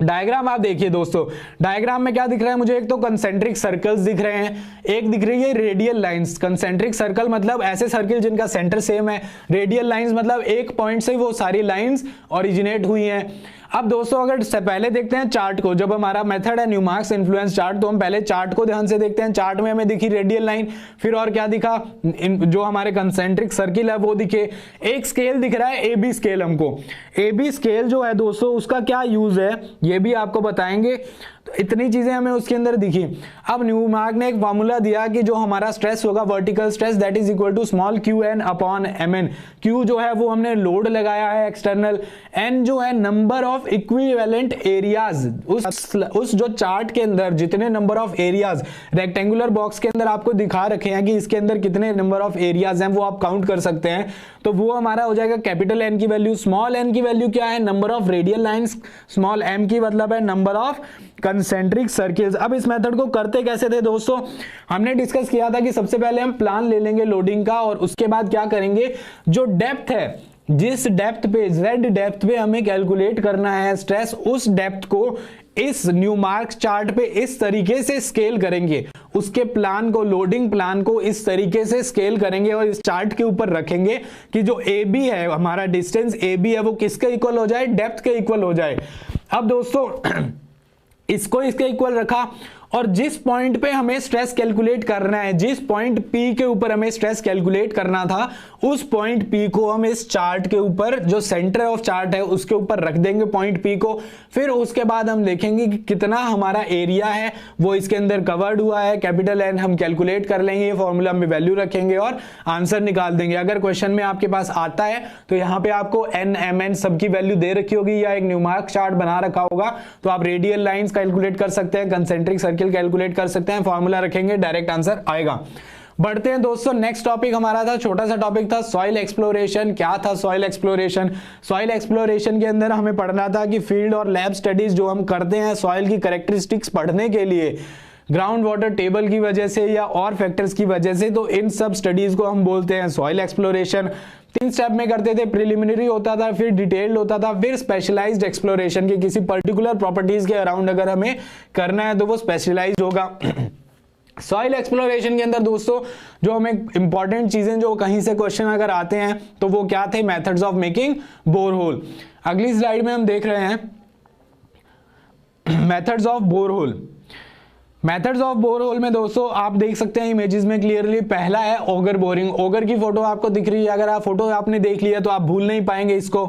डायग्राम आप देखिए दोस्तों, डायग्राम में क्या दिख रहा है मुझे, एक तो कंसेंट्रिक सर्कल्स दिख रहे हैं, एक दिख रही है रेडियल लाइंस। कंसेंट्रिक सर्कल मतलब ऐसे सर्कल जिनका सेंटर सेम है, रेडियल लाइंस मतलब एक पॉइंट से वो सारी लाइंस ओरिजिनेट हुई हैं। अब दोस्तों अगर पहले देखते हैं चार्ट को, जब हमारा मेथड है न्यूमार्क्स इन्फ्लुएंस चार्ट, तो हम पहले चार्ट को ध्यान से देखते हैं। चार्ट में हमें दिखी रेडियल लाइन, फिर और क्या दिखा, जो हमारे कंसेंट्रिक सर्किल है वो दिखे, एक स्केल दिख रहा है AB स्केल। हमको AB स्केल जो है दोस्तों उसका क्या यूज है ये भी आपको बताएंगे। तो इतनी चीजें हमें उसके अंदर दिखी। अब न्यूमार्क ने एक फॉर्मूला दिया कि जो हमारा स्ट्रेस होगा vertical stress that is equal to small QN upon MN। Q जो है वो हमने लोड लगाया है एक्सटर्नल, N जो है नंबर ऑफ इक्विवेलेंट एरियाज। उस जो चार्ट के अंदर जितने number of areas rectangular box के अंदर आपको दिखा रखे हैं कि इसके अंदर कितने नंबर ऑफ एरियाज हैं वो आप काउंट कर सकते हैं, तो वो हमारा हो जाएगा कैपिटल N की वैल्यू। स्मॉल n की वैल्यू क्या है, number of radial lines. Small m की मतलब है नंबर ऑफ कंसेंट्रिक सर्किल्स। अब इस मेथड को करते कैसे थे दोस्तों, हमने डिस्कस किया था कि सबसे पहले हम प्लान ले लेंगे लोडिंग का, और उसके बाद क्या करेंगे, जो डेप्थ है, जिस डेप्थ पे, Z डेप्थ पे हमें कैलकुलेट करना है स्ट्रेस, उस डेप्थ को इस न्यूमार्क चार्ट पे इस तरीके से स्केल करेंगे। उसके प्लान को, लोडिंग प्लान को इस तरीके से स्केल करेंगे और इस चार्ट के ऊपर रखेंगे कि जो AB है, हमारा डिस्टेंस AB है, वो किसके इक्वल हो जाए, डेप्थ के इक्वल हो जाए। अब दोस्तों इसको इसके इक्वल रखा, और जिस पॉइंट पे हमें स्ट्रेस कैलकुलेट करना है, जिस पॉइंट P के ऊपर हमें स्ट्रेस कैलकुलेट करना था, उस पॉइंट P को हम इस चार्ट के ऊपर, जो सेंटर ऑफ चार्ट है उसके ऊपर रख देंगे पॉइंट P को। फिर उसके बाद हम देखेंगे कि कितना हमारा एरिया है वो इसके अंदर कवर्ड हुआ है, कैपिटल N हम कैलकुलेट कर लेंगे, ये फॉर्मूला में वैल्यू रखेंगे और आंसर निकाल देंगे। अगर क्वेश्चन में आपके पास आता है तो यहाँ पे आपको N MN सबकी वैल्यू दे रखी होगी, या एक न्यूमार्क चार्ट बना रखा होगा, तो आप रेडियल लाइंस कैलकुलेट कर सकते हैं, कंसेंट्रिक सर्किल कैलकुलेट कर सकते हैं, फॉर्मूला रखेंगे, डायरेक्ट आंसर आएगा। बढ़ते हैं दोस्तों, नेक्स्ट टॉपिक हमारा था, छोटा सा टॉपिक था सॉइल एक्सप्लोरेशन। क्या था सॉइल एक्सप्लोरेशन? सॉइल एक्सप्लोरेशन के अंदर हमें पढ़ना था कि फील्ड और लैब स्टडीज जो हम करते हैं सॉइल की कैरेक्टरिस्टिक्स पढ़ने के लिए, ग्राउंड वाटर टेबल की वजह से या और फैक्टर्स की वजह से, तो इन सब स्टडीज को हम बोलते हैं सॉइल एक्सप्लोरेशन। 3 स्टेप में करते थे, प्रिलिमिनरी होता था, फिर डिटेल्ड होता था, फिर स्पेशलाइज्ड एक्सप्लोरेशन की किसी पर्टिकुलर प्रॉपर्टीज के अराउंड अगर हमें करना है तो वो स्पेशलाइज्ड होगा। सॉइल एक्सप्लोरेशन के अंदर दोस्तों जो हमें इंपॉर्टेंट चीजें जो कहीं से क्वेश्चन अगर आते हैं तो वो क्या थे, मेथड्स ऑफ मेकिंग बोरहोल। अगली स्लाइड में हम देख रहे हैं methods of borehole. Methods of borehole में दोस्तों आप देख सकते हैं इमेजेस में क्लियरली, पहला है ऑगर बोरिंग। ऑगर की फोटो आपको दिख रही है, अगर आप फोटो आपने देख लिया तो आप भूल नहीं पाएंगे इसको।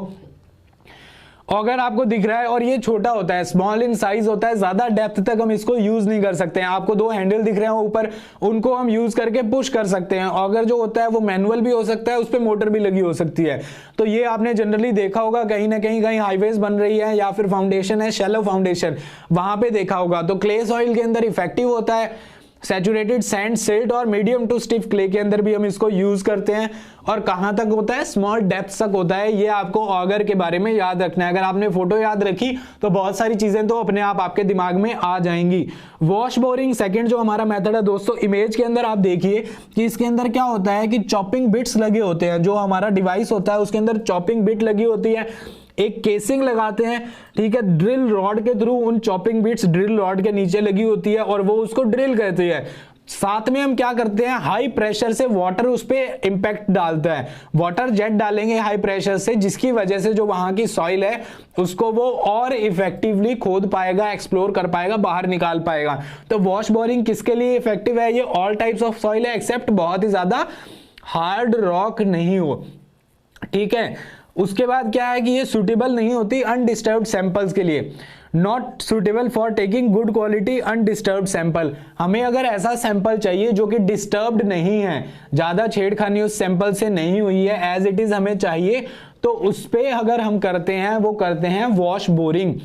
ऑगर आपको दिख रहा है और ये छोटा होता है, स्मॉल इन साइज होता है, ज्यादा डेप्थ तक हम इसको यूज नहीं कर सकते हैं। आपको 2 हैंडल दिख रहे हैं ऊपर, उनको हम यूज करके पुश कर सकते हैं। ऑगर जो होता है वो मैनुअल भी हो सकता है, उस पर मोटर भी लगी हो सकती है। तो ये आपने जनरली देखा होगा कहीं ना कहीं हाईवेज बन रही है या फिर फाउंडेशन है, शैलो फाउंडेशन, वहां पे देखा होगा। तो क्ले सॉइल के अंदर इफेक्टिव होता है, सैचुरेटेड सैंड, सिल्ट और मीडियम टू स्टिफ क्ले के अंदर भी हम इसको यूज करते हैं। और कहां तक होता है, स्मॉल डेप्थ तक होता है। ये आपको ऑगर के बारे में याद रखना है। अगर आपने फोटो याद रखी तो बहुत सारी चीजें तो अपने आप आपके दिमाग में आ जाएंगी। वॉश बोरिंग सेकंड जो हमारा मेथड है दोस्तों, इमेज के अंदर आप देखिए कि इसके अंदर क्या होता है कि चॉपिंग बिट्स लगे होते हैं। जो हमारा डिवाइस होता है उसके अंदर चॉपिंग बिट लगी होती है, एक केसिंग लगाते हैं, ठीक है, ड्रिल रॉड के थ्रू उन चॉपिंग बिट्स ड्रिल रॉड के नीचे लगी होती है और वो उसको ड्रिल करती है। साथ में हम क्या करते हैं, हाई प्रेशर से वाटर उस पे इंपैक्ट डालता है, वाटर जेट डालेंगे हाई प्रेशर से, जिसकी वजह से जो वहां की सॉइल है उसको वो और इफेक्टिवली खोद पाएगा, एक्सप्लोर कर पाएगा, बाहर निकाल पाएगा। तो वॉश बोरिंग किसके लिए इफेक्टिव है? ये ऑल टाइप्स ऑफ सॉइल है एक्सेप्ट बहुत ही ज्यादा हार्ड रॉक नहीं हो, ठीक है। उसके बाद क्या है कि ये सुटेबल नहीं होती अनडिस्टर्ब्ड सैंपल्स के लिए, not suitable for taking good quality undisturbed sample. हमें अगर ऐसा सैंपल चाहिए जो कि डिस्टर्ब्ड नहीं है, ज्यादा छेड़खानी उस सैंपल से नहीं हुई है, एज इट इज हमें चाहिए, तो उस पे अगर हम करते हैं वो करते हैं वॉश बोरिंग।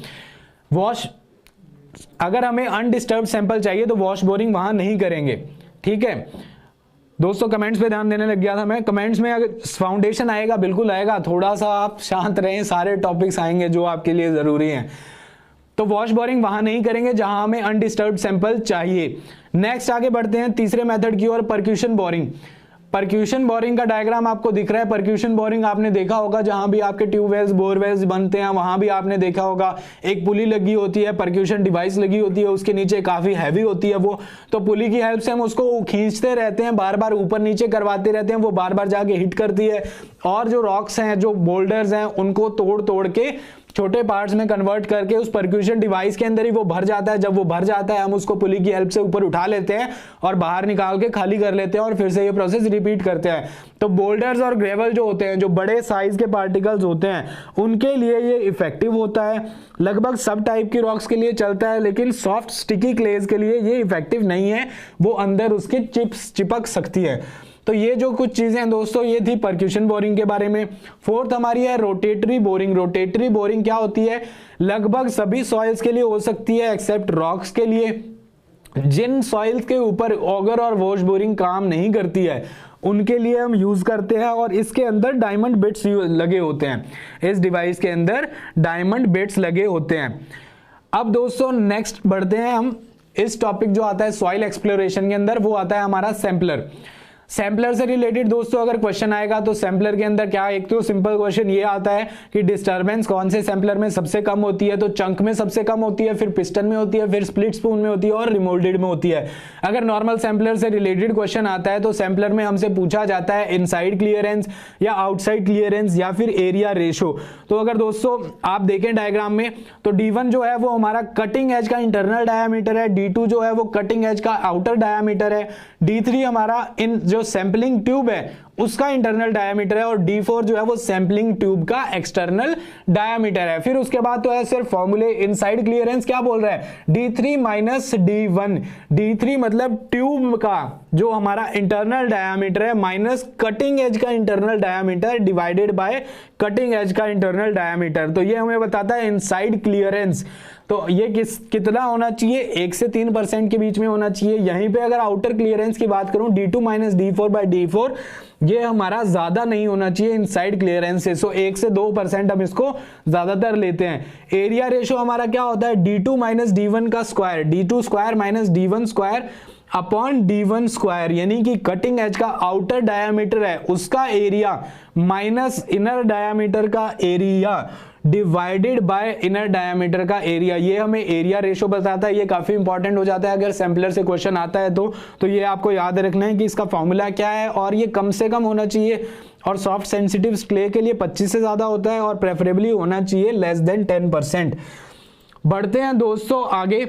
वॉश, अगर हमें अनडिस्टर्ब्ड सैंपल चाहिए तो वॉश बोरिंग वहां नहीं करेंगे, ठीक है। दोस्तों कमेंट्स पे ध्यान देने लग गया था मैं। कमेंट्स में अगर फाउंडेशन आएगा, बिल्कुल आएगा, थोड़ा सा आप शांत रहें, सारे टॉपिक्स आएंगे जो आपके लिए जरूरी हैं। तो वॉश बोरिंग वहां नहीं करेंगे जहां हमें अनडिस्टर्ब्ड सैंपल चाहिए। नेक्स्ट आगे बढ़ते हैं तीसरे मेथड की ओर, परक्यूशन बोरिंग। परक्यूशन बोरिंग का डायग्राम आपको दिख रहा है। परक्यूशन बोरिंग आपने देखा होगा, जहां भी आपके ट्यूबवेल्स बोरवेल्स बनते हैं वहां भी आपने देखा होगा, एक पुली लगी होती है, परक्यूशन डिवाइस लगी होती है, उसके नीचे काफी हैवी होती है वो, तो पुली की हेल्प से हम उसको खींचते रहते हैं, बार बार ऊपर नीचे करवाते रहते हैं, वो बार बार जाके हिट करती है और जो रॉक्स हैं, जो बोल्डर्स हैं, उनको तोड़ तोड़ के छोटे पार्ट्स में कन्वर्ट करके उस परक्यूशन डिवाइस के अंदर ही वो भर जाता है। जब वो भर जाता है हम उसको पुली की हेल्प से ऊपर उठा लेते हैं और बाहर निकाल के खाली कर लेते हैं और फिर से ये प्रोसेस रिपीट करते हैं। तो बोल्डर्स और ग्रेवल जो होते हैं, जो बड़े साइज के पार्टिकल्स होते हैं, उनके लिए ये इफेक्टिव होता है। लगभग सब टाइप की रॉक्स के लिए चलता है, लेकिन सॉफ्ट स्टिकी क्लेज के लिए ये इफेक्टिव नहीं है, वो अंदर उसके चिप्स चिपक सकती है। तो ये जो कुछ चीजें हैं दोस्तों, ये थी परक्यूशन बोरिंग के बारे में। फोर्थ हमारी है रोटेटरी बोरिंग। रोटेटरी बोरिंग क्या होती है? लगभग सभी सॉइल्स के लिए हो सकती है एक्सेप्ट रॉक्स के लिए। जिन सॉइल्स के ऊपर ऑगर और वॉश बोरिंग काम नहीं करती है उनके लिए हम यूज करते हैं, और इसके अंदर डायमंड बिट्स लगे होते हैं। इस डिवाइस के अंदर डायमंड बिट्स लगे होते हैं। अब दोस्तों नेक्स्ट बढ़ते हैं हम। इस टॉपिक जो आता है सॉइल एक्सप्लोरेशन के अंदर, वो आता है हमारा सैंपलर। सैंपलर से रिलेटेड दोस्तों अगर क्वेश्चन आएगा तो सैंपलर के अंदर क्या, एक तो सिंपल क्वेश्चन ये आता है कि डिस्टरबेंस कौन से सैंपलर में सबसे कम होती है, तो चंक में सबसे कम होती है, फिर पिस्टन में होती है, फिर स्प्लिट स्पून में होती है और रिमोल्डेड में होती है। अगर नॉर्मल सैंपलर से रिलेटेड क्वेश्चन आता है तो सैंपलर में हमसे पूछा जाता है इनसाइड क्लियरेंस या आउटसाइड क्लियरेंस या फिर एरिया रेशो। तो अगर दोस्तों आप देखें डायग्राम में तो D1 जो है वो हमारा कटिंग एज का इंटरनल डायामीटर है, D2 जो है वो कटिंग एज का आउटर डायामीटर है, D3 हमारा इन जो सैंपलिंग ट्यूब है उसका इंटरनल डायामीटर है, और D4 जो है वो सैंपलिंग ट्यूब का एक्सटर्नल डायामीटर है। फिर उसके बाद तो है सिर्फ फॉर्मूले। इनसाइड क्लियरेंस क्या बोल रहा है? D3 minus D1। D3 मतलब ट्यूब का जो हमारा इंटरनल डायामीटर है माइनस कटिंग एज का internal diameter divided by cutting edge का इंटरनल डायामीटर। तो ये हमें बताता है इनसाइड क्लियरेंस। तो ये कितना होना चाहिए? 1 से 3% के बीच में होना चाहिए। यहीं पे अगर आउटर क्लियरेंस की बात करूं D2 minus D4 bye D4, ये हमारा ज्यादा नहीं होना चाहिए इनसाइड क्लियरेंस से। सो 1 से 2% हम इसको ज्यादातर लेते हैं। एरिया रेशो हमारा क्या होता है? D2 माइनस D1 का square, D2 square minus D1 square upon D1 square, यानी कि कटिंग एज का आउटर डायामीटर है उसका एरिया माइनस इनर डायामीटर का area divided by inner diameter का एरिया। ये हमें एरिया रेशो बताता है। ये काफी इंपॉर्टेंट हो जाता है अगर सैंपलर से क्वेश्चन आता है तो ये आपको याद रखना है कि इसका फॉर्मूला क्या है, और ये कम से कम होना चाहिए, और सॉफ्ट सेंसिटिव क्ले के लिए 25 से ज्यादा होता है, और प्रेफरेबली होना चाहिए लेस देन 10%। बढ़ते हैं दोस्तों आगे।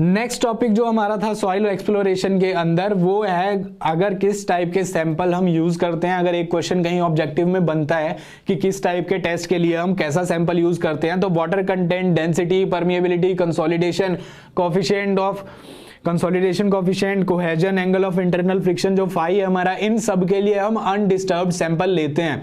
नेक्स्ट टॉपिक जो हमारा था सॉइल एक्सप्लोरेशन के अंदर, वो है अगर किस टाइप के सैंपल हम यूज करते हैं। अगर एक क्वेश्चन कहीं ऑब्जेक्टिव में बनता है कि किस टाइप के टेस्ट के लिए हम कैसा सैंपल यूज करते हैं, तो water content, density, permeability, consolidation coefficient of consolidation coefficient, cohesion, angle of internal friction जो फाई है हमारा, इन सब के लिए हम अनडिस्टर्ब्ड सैंपल लेते हैं।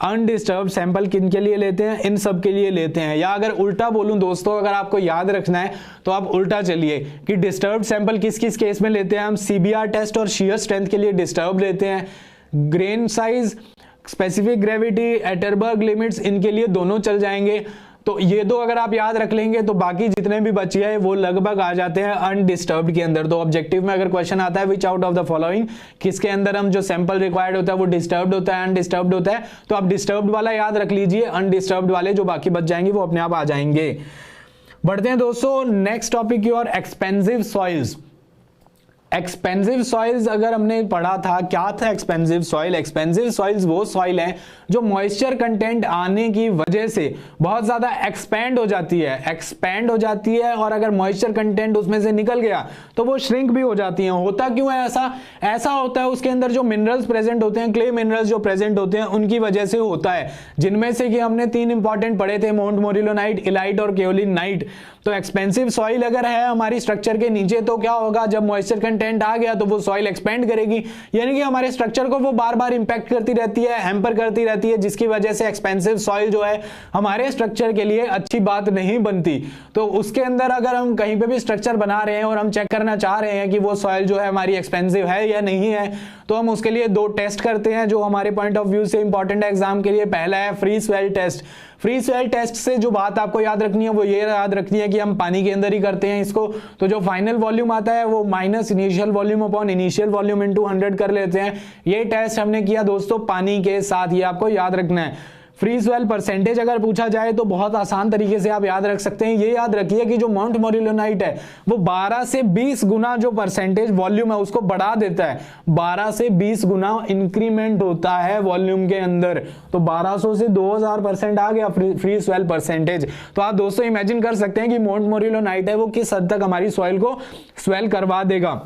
अनडिस्टर्ब्ड सैंपल किन के लिए लेते हैं? इन सब के लिए लेते हैं। या अगर उल्टा बोलूं दोस्तों, अगर आपको याद रखना है तो आप उल्टा चलिए कि डिस्टर्ब्ड सैंपल किस किस केस में लेते हैं हम? CBR टेस्ट और shear स्ट्रेंथ के लिए डिस्टर्ब लेते हैं। Grain size, specific gravity, Atterberg limits, इनके लिए दोनों चल जाएंगे। तो ये दो अगर आप याद रख लेंगे तो बाकी जितने भी बचे हैं वो लगभग आ जाते हैं अनडिस्टर्ब्ड के अंदर। तो ऑब्जेक्टिव में अगर क्वेश्चन आता है विच आउट ऑफ द फॉलोइंग, किसके अंदर हम जो सैंपल रिक्वायर्ड होता है वो डिस्टर्ब्ड होता है, अनडिस्टर्ब्ड होता है, तो आप डिस्टर्ब्ड वाला याद रख लीजिए। अनडिस्टर्ब्ड वाले जो बाकी बच जाएंगे वो अपने आप आ जाएंगे। बढ़ते हैं दोस्तों नेक्स्ट टॉपिक की ओर, एक्सपेंसिव सॉइल्स। एक्सपेंसिव सॉइल्स अगर हमने पढ़ा था, क्या था एक्सपेंसिव सॉइल? एक्सपेंसिव सॉइल्स वो सॉइल हैं जो मॉइस्चर कंटेंट आने की वजह से बहुत ज्यादा एक्सपैंड हो जाती है, और अगर मॉइस्चर कंटेंट उसमें से निकल गया तो वो श्रिंक भी हो जाती हैं। होता क्यों है ऐसा? ऐसा होता है उसके अंदर जो मिनरल्स प्रेजेंट होते हैं, क्ले मिनरल्स जो प्रेजेंट होते हैं, उनकी वजह से होता है, जिनमें से कि हमने 3 इंपॉर्टेंट पढ़े थे, माउंट मोरिलोनाइट, इलाइट और केओलिनाइट। तो एक्सपेंसिव सॉइल अगर है हमारी स्ट्रक्चर के नीचे तो क्या होगा, जब मॉइस्चर कंटेंट आ गया तो वो सॉइल एक्सपेंड करेगी, यानी कि हमारे स्ट्रक्चर को वो बार बार इंपैक्ट करती रहती है, हैम्पर करती रहती है, जिसकी वजह से एक्सपेंसिव सॉइल जो है हमारे स्ट्रक्चर के लिए अच्छी बात नहीं बनती। तो उसके अंदर अगर हम कहीं पे भी स्ट्रक्चर बना रहे हैं और हम चेक करना चाह रहे हैं कि वो सॉइल जो है हमारी एक्सपेंसिव है या नहीं है, तो हम उसके लिए दो टेस्ट करते हैं जो हमारे पॉइंट ऑफ व्यू से इंपॉर्टेंट है एग्जाम के लिए। पहला है free swell test. Free swell test से जो बात आपको याद रखनी है वो ये याद रखनी है कि हम पानी के अंदर ही करते हैं इसको, तो जो फाइनल वॉल्यूम आता है वो minus initial volume upon initial volume into 100 कर लेते हैं। ये टेस्ट हमने किया दोस्तों पानी के साथ, ये आपको याद रखना है। फ्री स्वेल परसेंटेज अगर पूछा जाए तो बहुत आसान तरीके से आप याद रख सकते हैं। ये याद रखिए कि जो माउंट मोरिलोनाइट है वो 12 से 20 गुना जो परसेंटेज वॉल्यूम है उसको बढ़ा देता है, 12 से 20 गुना इंक्रीमेंट होता है वॉल्यूम के अंदर। तो 1200 से 2000% आ गया फ्री स्वेल परसेंटेज। तो आप दोस्तों इमेजिन कर सकते हैं कि माउंट मोरिलोनाइट है वो किस हद तक हमारी सॉइल को स्वेल करवा देगा।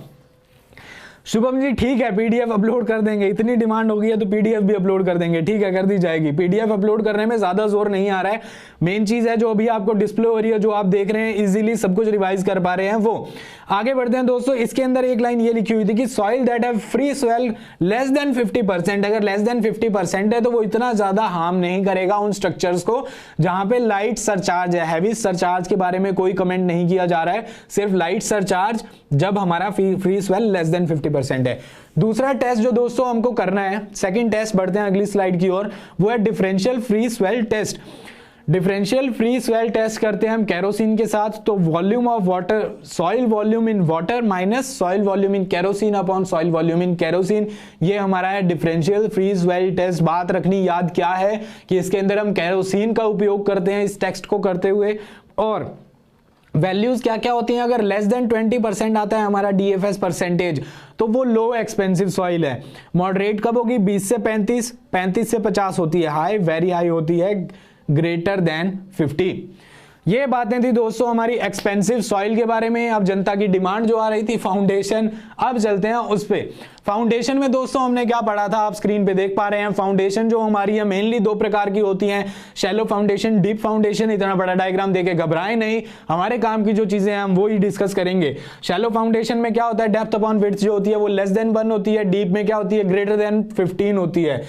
शुभम जी ठीक है, पीडीएफ अपलोड कर देंगे, इतनी डिमांड हो गई है तो पीडीएफ भी अपलोड कर देंगे, ठीक है कर दी जाएगी। पीडीएफ अपलोड करने में ज्यादा जोर नहीं आ रहा है, मेन चीज है जो अभी आपको डिस्प्ले हो रही है, जो आप देख रहे हैं इजीली सब कुछ रिवाइज कर पा रहे हैं वो। आगे बढ़ते हैं दोस्तों, इसके अंदर एक लाइन ये लिखी हुई थी कि soil that have free swell less than 50%, अगर लेस देन 50% है तो वो इतना ज्यादा हार्म नहीं करेगा उन स्ट्रक्चर्स को जहां पे लाइट सरचार्ज है। हैवी सरचार्ज के बारे में कोई कमेंट नहीं किया जा रहा है, सिर्फ लाइट सरचार्ज जब हमारा फ्री स्वेल लेस देन 50% है। दूसरा टेस्ट जो दोस्तों हमको करना है, सेकंड टेस्ट, बढ़ते हैं अगली स्लाइड की ओर, वो है differential free swell test. Differential free swell test करते हैं हम केरोसिन के साथ, तो volume of water, soil volume in water minus soil volume in kerosene upon soil volume in kerosene, ये हमारा है डिफरेंशियल फ्री स्वेल टेस्ट। बात रखनी याद क्या है कि इसके अंदर हम केरोसिन का उपयोग करते हैं इस टेक्स्ट को करते हुए, और वैल्यूज क्या क्या होती हैं, अगर लेस देन 20% आता है हमारा डीएफएस परसेंटेज तो वो लो एक्सपेंसिव सॉइल है। मॉडरेट कब होगी, 20 से 35, 35 से 50 होती है हाई, वेरी हाई होती है ग्रेटर देन 50। ये बातें थी दोस्तों हमारी एक्सपेंसिव सॉइल के बारे में। अब जनता की डिमांड जो आ रही थी फाउंडेशन, अब चलते हैं उस पे। फाउंडेशन में दोस्तों हमने क्या पढ़ा था, आप स्क्रीन पे देख पा रहे हैं। फाउंडेशन जो हमारी है मेनली दो प्रकार की होती हैं, शैलो फाउंडेशन, डीप फाउंडेशन। इतना बड़ा डायग्राम देके घबराएं नहीं, हमारे काम की जो चीजें हैं हम वो ही डिस्कस करेंगे। शैलो फाउंडेशन में क्या होता है, डेप्थ अपॉन विड्थ जो होती है वो लेस देन 1 होती है, डीप में क्या होती है ग्रेटर देन 15 होती है।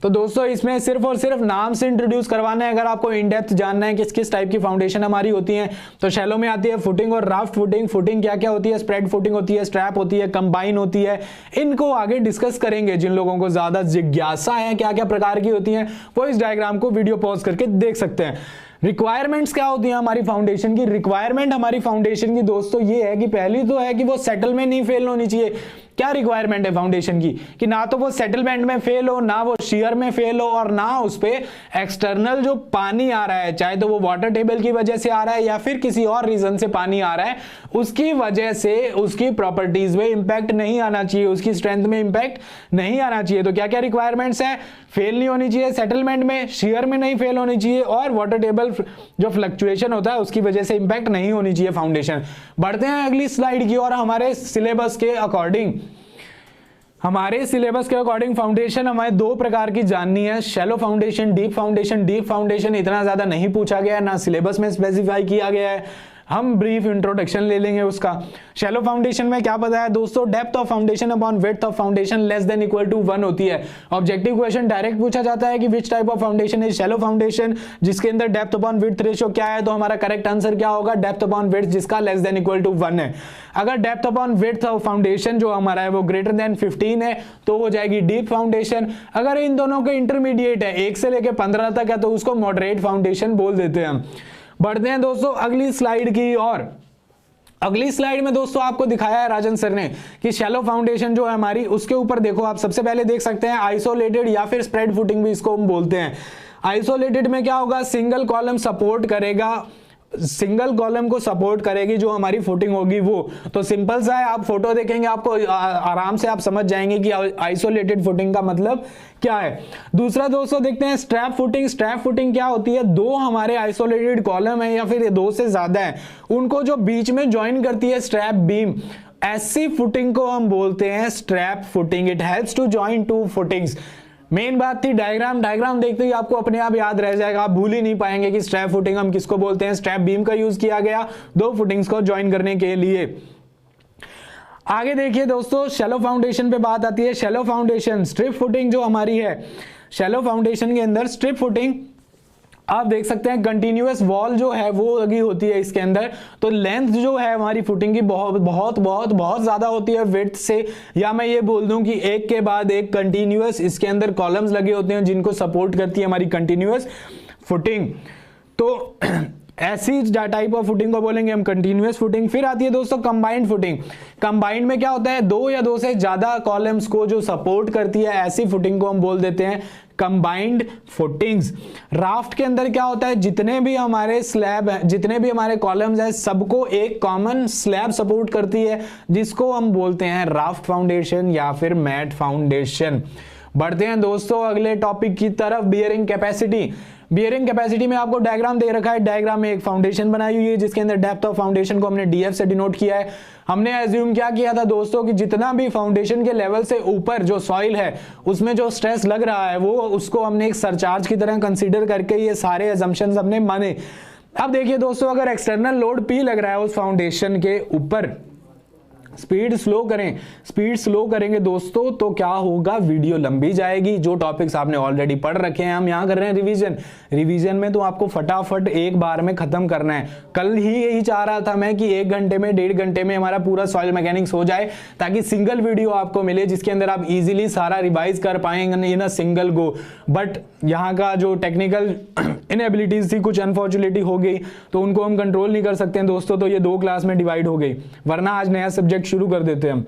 तो दोस्तों इसमें सिर्फ और सिर्फ नाम से इंट्रोड्यूस करवाना है। अगर आपको इन डेप्थ जानना है किस किस टाइप की फाउंडेशन हमारी होती है, तो शैलो में आती है फुटिंग और राफ्ट फुटिंग। फुटिंग क्या क्या होती है, स्प्रेड फुटिंग होती है, स्ट्रैप होती है, कंबाइन होती है। इनको आगे डिस्कस करेंगे। जिन लोगों को ज्यादा जिज्ञासा है क्या क्या प्रकार की होती है वो इस डायग्राम को वीडियो पॉज करके देख सकते हैं। रिक्वायरमेंट्स क्या होती है हमारी फाउंडेशन की, रिक्वायरमेंट हमारी फाउंडेशन की दोस्तों ये है कि पहली तो है कि वो सेटलमेंट नहीं फेल होनी चाहिए। क्या रिक्वायरमेंट है फाउंडेशन की कि ना तो वो सेटलमेंट में फेल हो, ना वो शियर में फेल हो, और ना उस पे एक्सटर्नल जो पानी आ रहा है, चाहे तो वो वाटर टेबल की वजह से आ रहा है या फिर किसी और रीजन से पानी आ रहा है, उसकी वजह से उसकी प्रॉपर्टीज में इंपैक्ट नहीं आना चाहिए, उसकी स्ट्रेंथ में इंपैक्ट नहीं आना चाहिए। तो क्या क्या रिक्वायरमेंट्स है, फेल नहीं होनी चाहिए सेटलमेंट में, शियर में नहीं फेल होनी चाहिए, और वाटर टेबल जो फ्लक्चुएशन होता है उसकी वजह से इंपैक्ट नहीं होनी चाहिए फाउंडेशन। बढ़ते हैं अगली स्लाइड की और हमारे सिलेबस के अकॉर्डिंग, हमारे सिलेबस के अकॉर्डिंग फाउंडेशन हमें दो प्रकार की जाननी है, shallow foundation, deep foundation. Deep foundation इतना ज्यादा नहीं पूछा गया है, ना सिलेबस में स्पेसिफाई किया गया है, हम ब्रीफ इंट्रोडक्शन ले लेंगे उसका। शैलो फाउंडेशन में क्या पता है दोस्तों, depth of foundation upon width of foundation less than equal to 1 होती है। ऑब्जेक्टिव क्वेश्चन डायरेक्ट पूछा जाता है कि which type of foundation is shallow foundation, जिसके अंदर डेप्थ अपॉन विड्थ रेशियो क्या है, तो हमारा करेक्ट आंसर क्या होगा, डेप्थ अपॉन विड्थ जिसका लेस देन इक्वल टू 1 है। अगर depth upon width of foundation जो हमारा है वो ग्रेटर देन 15 है तो हो जाएगी डीप फाउंडेशन। अगर इन दोनों के इंटरमीडिएट है 1 से लेकर 15 तक है तो उसको मॉडरेट फाउंडेशन बोल देते हैं हम। बढ़ते हैं दोस्तों अगली स्लाइड की और अगली स्लाइड में दोस्तों आपको दिखाया है राजन सर ने कि शैलो फाउंडेशन जो है हमारी, उसके ऊपर देखो आप सबसे पहले देख सकते हैं आइसोलेटेड या फिर स्प्रेड फुटिंग भी इसको हम बोलते हैं। आइसोलेटेड में क्या होगा, सिंगल कॉलम सपोर्ट करेगा, सिंगल कॉलम को सपोर्ट करेगी जो हमारी फुटिंग होगी वो। तो सिंपल सा है, आप फोटो देखेंगे आपको आराम से आप समझ जाएंगे कि आइसोलेटेड फुटिंग का मतलब क्या है। दूसरा दोस्तों देखते हैं स्ट्रैप फुटिंग। स्ट्रैप फुटिंग क्या होती है, दो हमारे आइसोलेटेड कॉलम है या फिर दो से ज्यादा है, उनको जो बीच में ज्वाइन करती है स्ट्रैप बीम, ऐसी फुटिंग को हम बोलते हैं strap footing. It helps to join two footings. Main बात थी डायग्राम देखते ही आपको अपने आप याद रह जाएगा, आप भूल ही नहीं पाएंगे कि स्ट्रैप फुटिंग हम किसको बोलते हैं। स्ट्रैप बीम का यूज किया गया दो फुटिंग्स को ज्वाइन करने के लिए। आगे देखिए दोस्तों, शैलो फाउंडेशन पे बात आती है। शैलो फाउंडेशन स्ट्रिप फुटिंग जो हमारी है, शैलो फाउंडेशन के अंदर स्ट्रिप फुटिंग आप देख सकते हैं कंटिन्यूअस वॉल जो है वो लगी होती है इसके अंदर, तो लेंथ जो है हमारी फुटिंग की बहुत ज्यादा होती है विड्थ से, या मैं ये बोल दूं कि एक के बाद एक कंटिन्यूअस इसके अंदर कॉलम्स लगे होते हैं जिनको सपोर्ट करती है हमारी कंटिन्यूअस फुटिंग। तो ऐसी टाइप ऑफ फुटिंग को बोलेंगे हम कंटिन्यूअस फुटिंग। फिर आती है दोस्तों कंबाइंड फुटिंग। कंबाइंड में क्या होता है, दो या दो से ज्यादा कॉलम्स को जो सपोर्ट करती है ऐसी फुटिंग को हम बोल देते हैं कंबाइंड फुटिंग्स। राफ्ट के अंदर क्या होता है, जितने भी हमारे स्लैब है, जितने भी हमारे कॉलम्स हैं, सबको एक कॉमन स्लैब सपोर्ट करती है जिसको हम बोलते हैं राफ्ट फाउंडेशन या फिर मैट फाउंडेशन। बढ़ते हैं दोस्तों अगले टॉपिक की तरफ, बियरिंग कैपेसिटी। बियरिंग कैपेसिटी में आपको डायग्राम दे रखा है। डायग्राम में एक फाउंडेशन बनाई हुई है जिसके अंदर डेप्थ ऑफ फाउंडेशन को हमने डीएफ से डिनोट किया है। हमने एज्यूम क्या किया था दोस्तों कि जितना भी फाउंडेशन के लेवल से ऊपर जो सॉइल है उसमें जो स्ट्रेस लग रहा है वो उसको हमने एक सरचार्ज की तरह कंसीडर करके ये सारे अजम्पशंस हमने माने। अब देखिए दोस्तों, अगर एक्सटर्नल लोड पी लग रहा है उस फाउंडेशन के ऊपर, स्पीड स्लो करेंगे दोस्तों तो क्या होगा, वीडियो लंबी जाएगी। जो टॉपिक्स आपने ऑलरेडी पढ़ रखे हैं हम यहां कर रहे हैं रिवीजन में, तो आपको फटाफट एक बार में खत्म करना है। कल ही यही चाह रहा था मैं कि 1 घंटे में 1.5 घंटे में हमारा पूरा सॉइल मैकेनिक्स हो जाए ताकि सिंगल वीडियो आपको मिले जिसके अंदर आप इजीली सारा रिवाइज कर पाएंगे इन अ सिंगल गो। बट यहाँ का जो टेक्निकल इनएबिलिटीज थी, कुछ अनफॉर्चुनेटली हो गई तो उनको हम कंट्रोल नहीं कर सकते हैं दोस्तों, तो ये 2 क्लास में डिवाइड हो गई, वरना आज नया सब्जेक्ट शुरू कर देते हैं हम।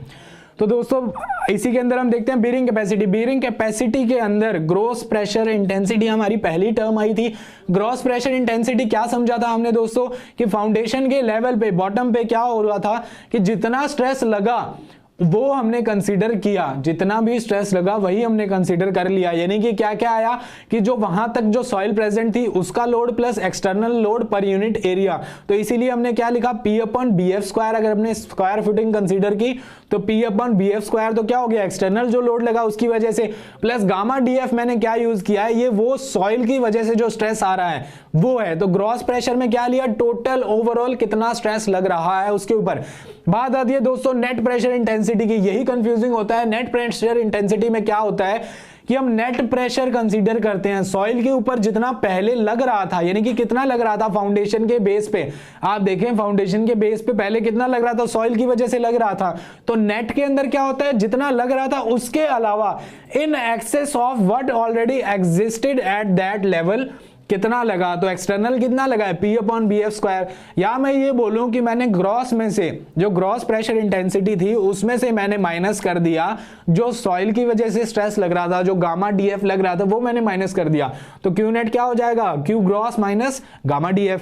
तो दोस्तों इसी के अंदर हम देखते हैं बेयरिंग कैपेसिटी। बेयरिंग कैपेसिटी के अंदर ग्रॉस प्रेशर इंटेंसिटी हमारी पहली टर्म आई थी। ग्रॉस प्रेशर इंटेंसिटी क्या समझा था हमने दोस्तों कि फाउंडेशन के लेवल पे, बॉटम पे क्या हो रहा था कि जितना स्ट्रेस लगा वो हमने कंसीडर किया, जितना भी स्ट्रेस लगा वही हमने कंसीडर कर लिया। यानी कि क्या क्या आया कि जो वहां तक जो सॉइल प्रेजेंट थी उसका load plus external load per unit area, तो इसीलिए हमने क्या लिखा P/BF²। अगर हमने स्क्वायर फुटिंग कंसीडर की तो P/BF² तो क्या हो गया, एक्सटर्नल जो लोड लगा उसकी वजह से, प्लस गामा DF मैंने क्या यूज किया है, ये वो सॉइल की वजह से जो स्ट्रेस आ रहा है वो है। तो ग्रॉस प्रेशर में क्या लिया, टोटल ओवरऑल कितना स्ट्रेस लग रहा है उसके ऊपर। बात आती है दोस्तों नेट प्रेशर इंटेंसिटी की। यही कंफ्यूजिंग होता है। नेट प्रेशर इंटेंसिटी में क्या होता है कि हम नेट प्रेशर कंसीडर करते हैं सॉइल के ऊपर जितना पहले लग रहा था, यानी कि कितना लग रहा था फाउंडेशन के बेस पे। आप देखें फाउंडेशन के बेस पे पहले कितना लग रहा था, सॉइल की वजह से लग रहा था। तो नेट के अंदर क्या होता है, जितना लग रहा था उसके अलावा in excess of what already existed at that level कितना लगा। तो एक्सटर्नल कितना लगा है, P/BF²। या मैं ये बोलूं कि मैंने ग्रॉस में से जो ग्रॉस प्रेशर इंटेंसिटी थी उसमें से मैंने माइनस कर दिया जो सॉइल की वजह से स्ट्रेस लग रहा था, जो गामा DF लग रहा था वो मैंने माइनस कर दिया। तो Q नेट क्या हो जाएगा, Q gross minus gamma DF।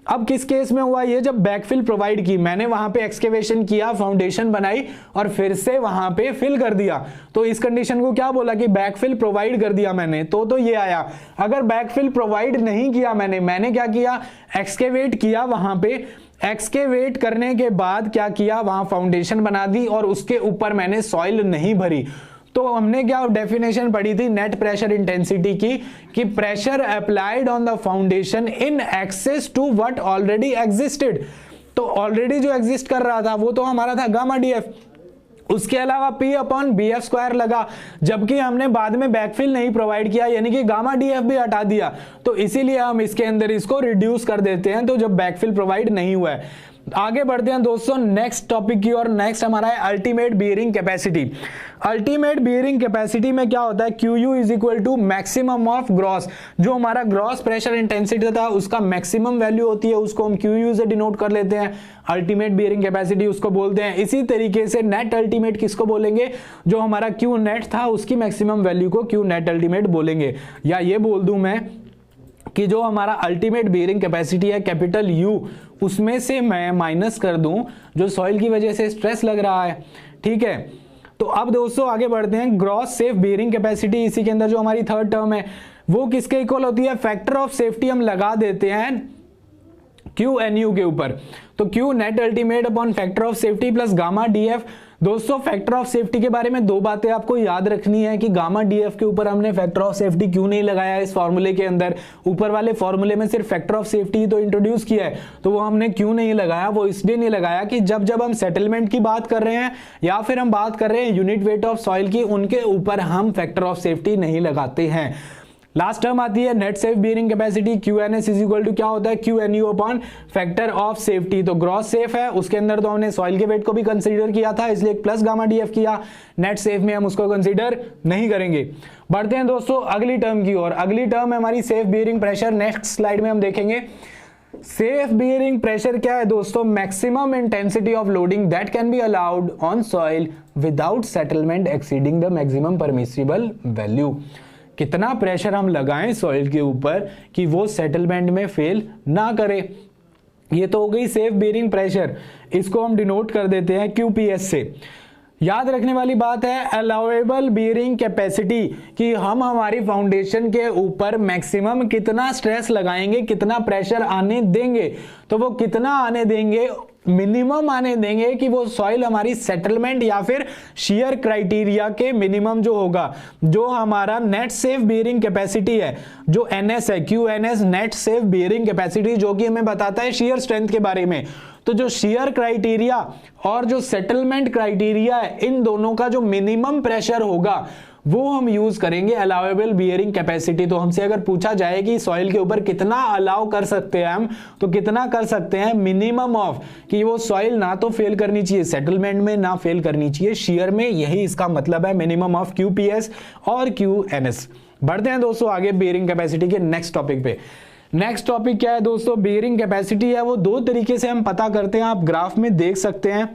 अब किस केस में हुआ ये, जब बैकफिल प्रोवाइड की, मैंने वहां पे एक्सकेवेशन किया, फाउंडेशन बनाई और फिर से वहां पे फिल कर दिया, तो इस कंडीशन को क्या बोला कि बैकफिल प्रोवाइड कर दिया मैंने, तो ये आया। अगर बैकफिल प्रोवाइड नहीं किया मैंने क्या किया, एक्सकेवेट किया, वहां पे एक्सकेवेट करने के बाद क्या किया, वहां फाउंडेशन बना दी और उसके ऊपर मैंने सॉइल नहीं भरी। तो हमने क्या डेफिनेशन पढ़ी थी नेट प्रेशर इंटेंसिटी की, कि pressure applied on the foundation in excess to what already existed. तो ऑलरेडी जो एग्जिस्ट कर रहा था वो तो हमारा था गामा DF, उसके अलावा P/BF² लगा, जबकि हमने बाद में बैकफिल नहीं प्रोवाइड किया, यानी कि गामा DF भी हटा दिया। तो इसीलिए हम इसके अंदर इसको रिड्यूस कर देते हैं, तो जब बैकफिल प्रोवाइड नहीं हुआ है। आगे बढ़ते हैं दोस्तों नेक्स्ट टॉपिक की ओर। नेक्स्ट हमारा है ultimate bearing capacity. Ultimate bearing capacity में क्या होता है, QU is equal to maximum of gross. जो हमारा ग्रॉस प्रेशर इंटेंसिटी था उसका मैक्सिमम वैल्यू होती है, उसको हम QU से डिनोट कर लेते हैं। अल्टीमेट बियरिंग कैपेसिटी उसको बोलते हैं। इसी तरीके से नेट अल्टीमेट किसको बोलेंगे, जो हमारा Q नेट था उसकी मैक्सिमम वैल्यू को Q नेट अल्टीमेट बोलेंगे। या ये बोल दूं मैं कि जो हमारा अल्टीमेट बियरिंग कैपेसिटी है कैपिटल U, उसमें से मैं माइनस कर दूं जो सॉइल की वजह से स्ट्रेस लग रहा है। ठीक है, तो अब दोस्तों आगे बढ़ते हैं। ग्रॉस सेफ बियरिंग कैपेसिटी, इसी के अंदर जो हमारी थर्ड टर्म है वो किसके इक्वल होती है, फैक्टर ऑफ सेफ्टी हम लगा देते हैं QNU के ऊपर। तो Q net ultimate upon factor of safety plus gamma DF, दोस्तों फैक्टर ऑफ सेफ्टी के बारे में दो बातें आपको याद रखनी है कि गामा डीएफ के ऊपर हमने फैक्टर ऑफ सेफ्टी क्यों नहीं लगाया इस फॉर्मूले के अंदर। ऊपर वाले फॉर्मूले में सिर्फ फैक्टर ऑफ सेफ्टी ही तो इंट्रोड्यूस किया है, तो वो हमने क्यों नहीं लगाया? वो इसलिए नहीं लगाया कि जब जब हम सेटलमेंट की बात कर रहे हैं या फिर हम बात कर रहे हैं यूनिट वेट ऑफ सॉइल की, उनके ऊपर हम फैक्टर ऑफ सेफ्टी नहीं लगाते हैं। लास्ट टर्म आती है net safe bearing capacity, QNS is equal to क्या होता है? QNU upon factor of safety. तो ग्रॉस सेफ है, उसके अंदर तो हमने सॉइल के वेट को भी कंसीडर किया था, इसलिए प्लस गामा डीएफ किया। नेट सेफ में हम उसको कंसीडर नहीं करेंगे। बढ़ते हैं दोस्तों अगली टर्म की ओर। अगली टर्म है हमारी safe bearing pressure. Next slide में हम देखेंगे सेफ बियरिंग प्रेशर क्या है दोस्तों? Maximum intensity of loading that can be allowed on soil without settlement exceeding the maximum permissible value. कितना प्रेशर हम लगाएं सॉइल के ऊपर कि वो सेटलमेंट में फेल ना करे। ये तो हो गई सेफ बियरिंग प्रेशर, इसको हम डिनोट कर देते हैं QPS से। याद रखने वाली बात है अलाउएबल बियरिंग कैपेसिटी, कि हम हमारी फाउंडेशन के ऊपर मैक्सिमम कितना स्ट्रेस लगाएंगे, कितना प्रेशर आने देंगे। तो वो कितना आने देंगे? मिनिमम आने देंगे कि वो सॉइल हमारी सेटलमेंट या फिर शियर क्राइटेरिया के मिनिमम जो होगा, जो हमारा नेट सेफ बियरिंग कैपेसिटी है, जो NS है, QNS net safe bearing capacity, जो कि हमें बताता है शियर स्ट्रेंथ के बारे में। तो जो शियर क्राइटेरिया और जो सेटलमेंट क्राइटेरिया है, इन दोनों का जो मिनिमम प्रेशर होगा वो हम यूज करेंगे अलाउएबल बियरिंग कैपेसिटी। तो हमसे अगर पूछा जाए कि सॉइल के ऊपर कितना अलाउ कर सकते हैं हम, तो कितना कर सकते हैं? मिनिमम ऑफ, कि वो सॉइल ना तो फेल करनी चाहिए सेटलमेंट में, ना फेल करनी चाहिए शियर में। यही इसका मतलब है मिनिमम ऑफ QPS और QNS। बढ़ते हैं दोस्तों आगे बियरिंग कैपेसिटी के नेक्स्ट टॉपिक पे। नेक्स्ट टॉपिक क्या है दोस्तों? बियरिंग कैपेसिटी है वो दो तरीके से हम पता करते हैं। आप ग्राफ में देख सकते हैं,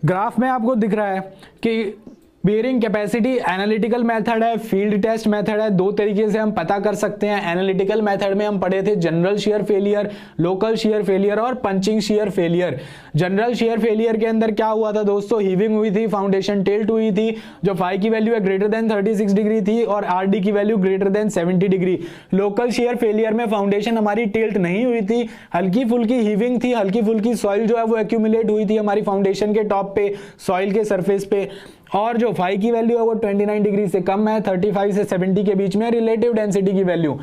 ग्राफ में आपको दिख रहा है कि बियरिंग कैपेसिटी एनालिटिकल मेथड है, फील्ड टेस्ट मेथड है। दो तरीके से हम पता कर सकते हैं। एनालिटिकल मेथड में हम पढ़े थे general shear failure, local shear failure और punching shear failure. General shear failure के अंदर क्या हुआ था दोस्तों? हीविंग हुई थी, फाउंडेशन टिल्ट हुई थी, जो फाई की वैल्यू है ग्रेटर देन 36 डिग्री थी और RD की value greater than 70 degree. Local shear failure में फाउंडेशन हमारी टिल्ट नहीं हुई थी, हल्की फुल्की हीविंग थी, हल्की फुल्की सॉइल जो है वो एक्यूमुलेट हुई थी हमारी फाउंडेशन के टॉप पे, सॉइल के सरफेस पे। और जो फाई की वैल्यू है वो 29 डिग्री से कम है, 35 से 70 के बीच में रिलेटिव डेंसिटी की वैल्यू।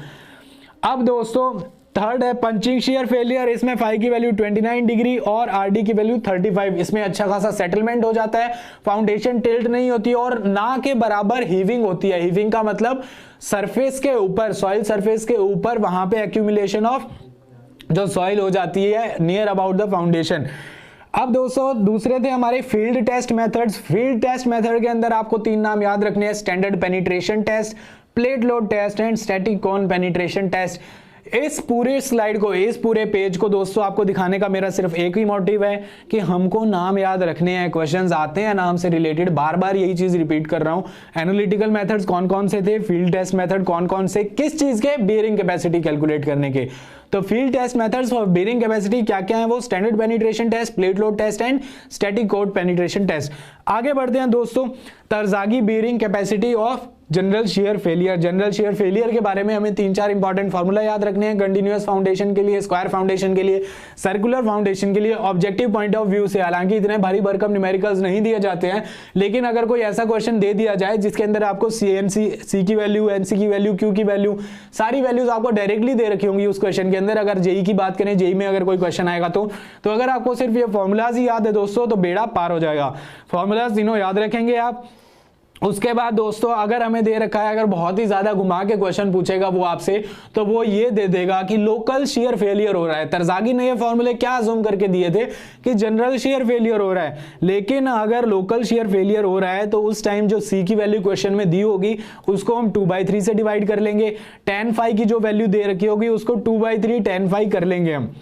अब दोस्तों थर्ड है पंचिंग शियर फेलियर। इसमें फाई की वैल्यू 29 डिग्री और RD की वैल्यू 35। इसमें अच्छा खासा सेटलमेंट हो जाता है, फाउंडेशन टिल्ट नहीं होती और ना के बराबर हीविंग होती है। हीविंग का मतलब सरफेस के ऊपर, सॉइल सरफेस के ऊपर वहां पे एक्यूमुलेशन ऑफ जो सॉइल हो जाती है नियर अबाउट द फाउंडेशन। अब दोस्तों दूसरे थे हमारे field test methods. Field test method के अंदर आपको तीन नाम याद रखने हैं: standard penetration test, plate load test and static cone penetration test. इस पूरे स्लाइड को, इस पूरे पेज को दोस्तों आपको दिखाने का मेरा सिर्फ एक ही मोटिव है कि हमको नाम याद रखने हैं। क्वेश्चंस आते हैं नाम से रिलेटेड, बार बार यही चीज रिपीट कर रहा हूं। एनालिटिकल मेथड्स कौन कौन से थे, फील्ड टेस्ट मेथड कौन कौन से, किस चीज के? बियरिंग कैपेसिटी कैलकुलेट करने के। तो field test methods for bearing capacity क्या क्या है? वो standard penetration test, plate load test and static cone penetration test. आगे बढ़ते हैं दोस्तों, Terzaghi bearing capacity of general shear failure. General shear failure के बारे में हमें 3-4 इंपॉर्टेंट फार्मूला याद रखने हैं। कंटिन्यूअस फाउंडेशन के लिए, स्क्वायर फाउंडेशन के लिए, सर्कुलर फाउंडेशन के लिए। ऑब्जेक्टिव पॉइंट ऑफ व्यू से हालांकि इतने भारी भरकम न्यूमेरिकल्स नहीं दिए जाते हैं, लेकिन अगर कोई ऐसा क्वेश्चन दे दिया जाए जिसके अंदर आपको C की वैल्यू, NC की वैल्यू, Q की वैल्यू, सारी वैल्यूज आपको डायरेक्टली दे रखी होंगी उस क्वेश्चन के अंदर। अगर जेई की बात करें, जेई में अगर कोई क्वेश्चन आएगा तो अगर आपको सिर्फ ये फॉर्मूलाज ही याद है दोस्तों तो बेड़ा पार हो जाएगा। फॉर्मूलाज तीनों याद रखेंगे आप। उसके बाद दोस्तों अगर हमें दे रखा है, अगर बहुत ही ज्यादा घुमा के क्वेश्चन पूछेगा वो आपसे, तो वो ये दे देगा कि लोकल शियर फेलियर हो रहा है। तरजागी ने ये फॉर्मूले क्या अज्यूम करके दिए थे कि जनरल शियर फेलियर हो रहा है, लेकिन अगर लोकल शियर फेलियर हो रहा है तो उस टाइम जो C की वैल्यू क्वेश्चन में दी होगी उसको हम 2/3 से डिवाइड कर लेंगे। tan phi की जो वैल्यू दे रखी होगी उसको 2/3 tan phi कर लेंगे हम।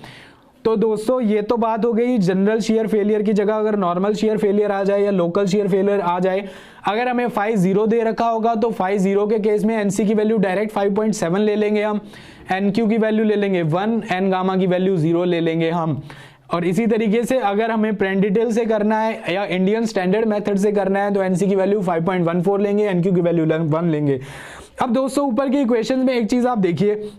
तो दोस्तों ये तो बात हो गई जनरल शियर फेलियर की जगह अगर नॉर्मल शियर फेलियर आ जाए या लोकल शियर फेलियर आ जाए। अगर हमें phi 0 दे रखा होगा तो phi 0 के केस में NC की वैल्यू डायरेक्ट 5.7 ले लेंगे हम, NQ की वैल्यू ले लेंगे 1, N गामा की वैल्यू 0 ले लेंगे हम। और इसी तरीके से अगर हमें प्रेंडिटेल से करना है या इंडियन स्टैंडर्ड मेथड से करना है तो NC की वैल्यू 5.14 लेंगे, NQ की वैल्यू 1 लेंगे। अब दोस्तों ऊपर के इक्वेशन में एक चीज आप देखिए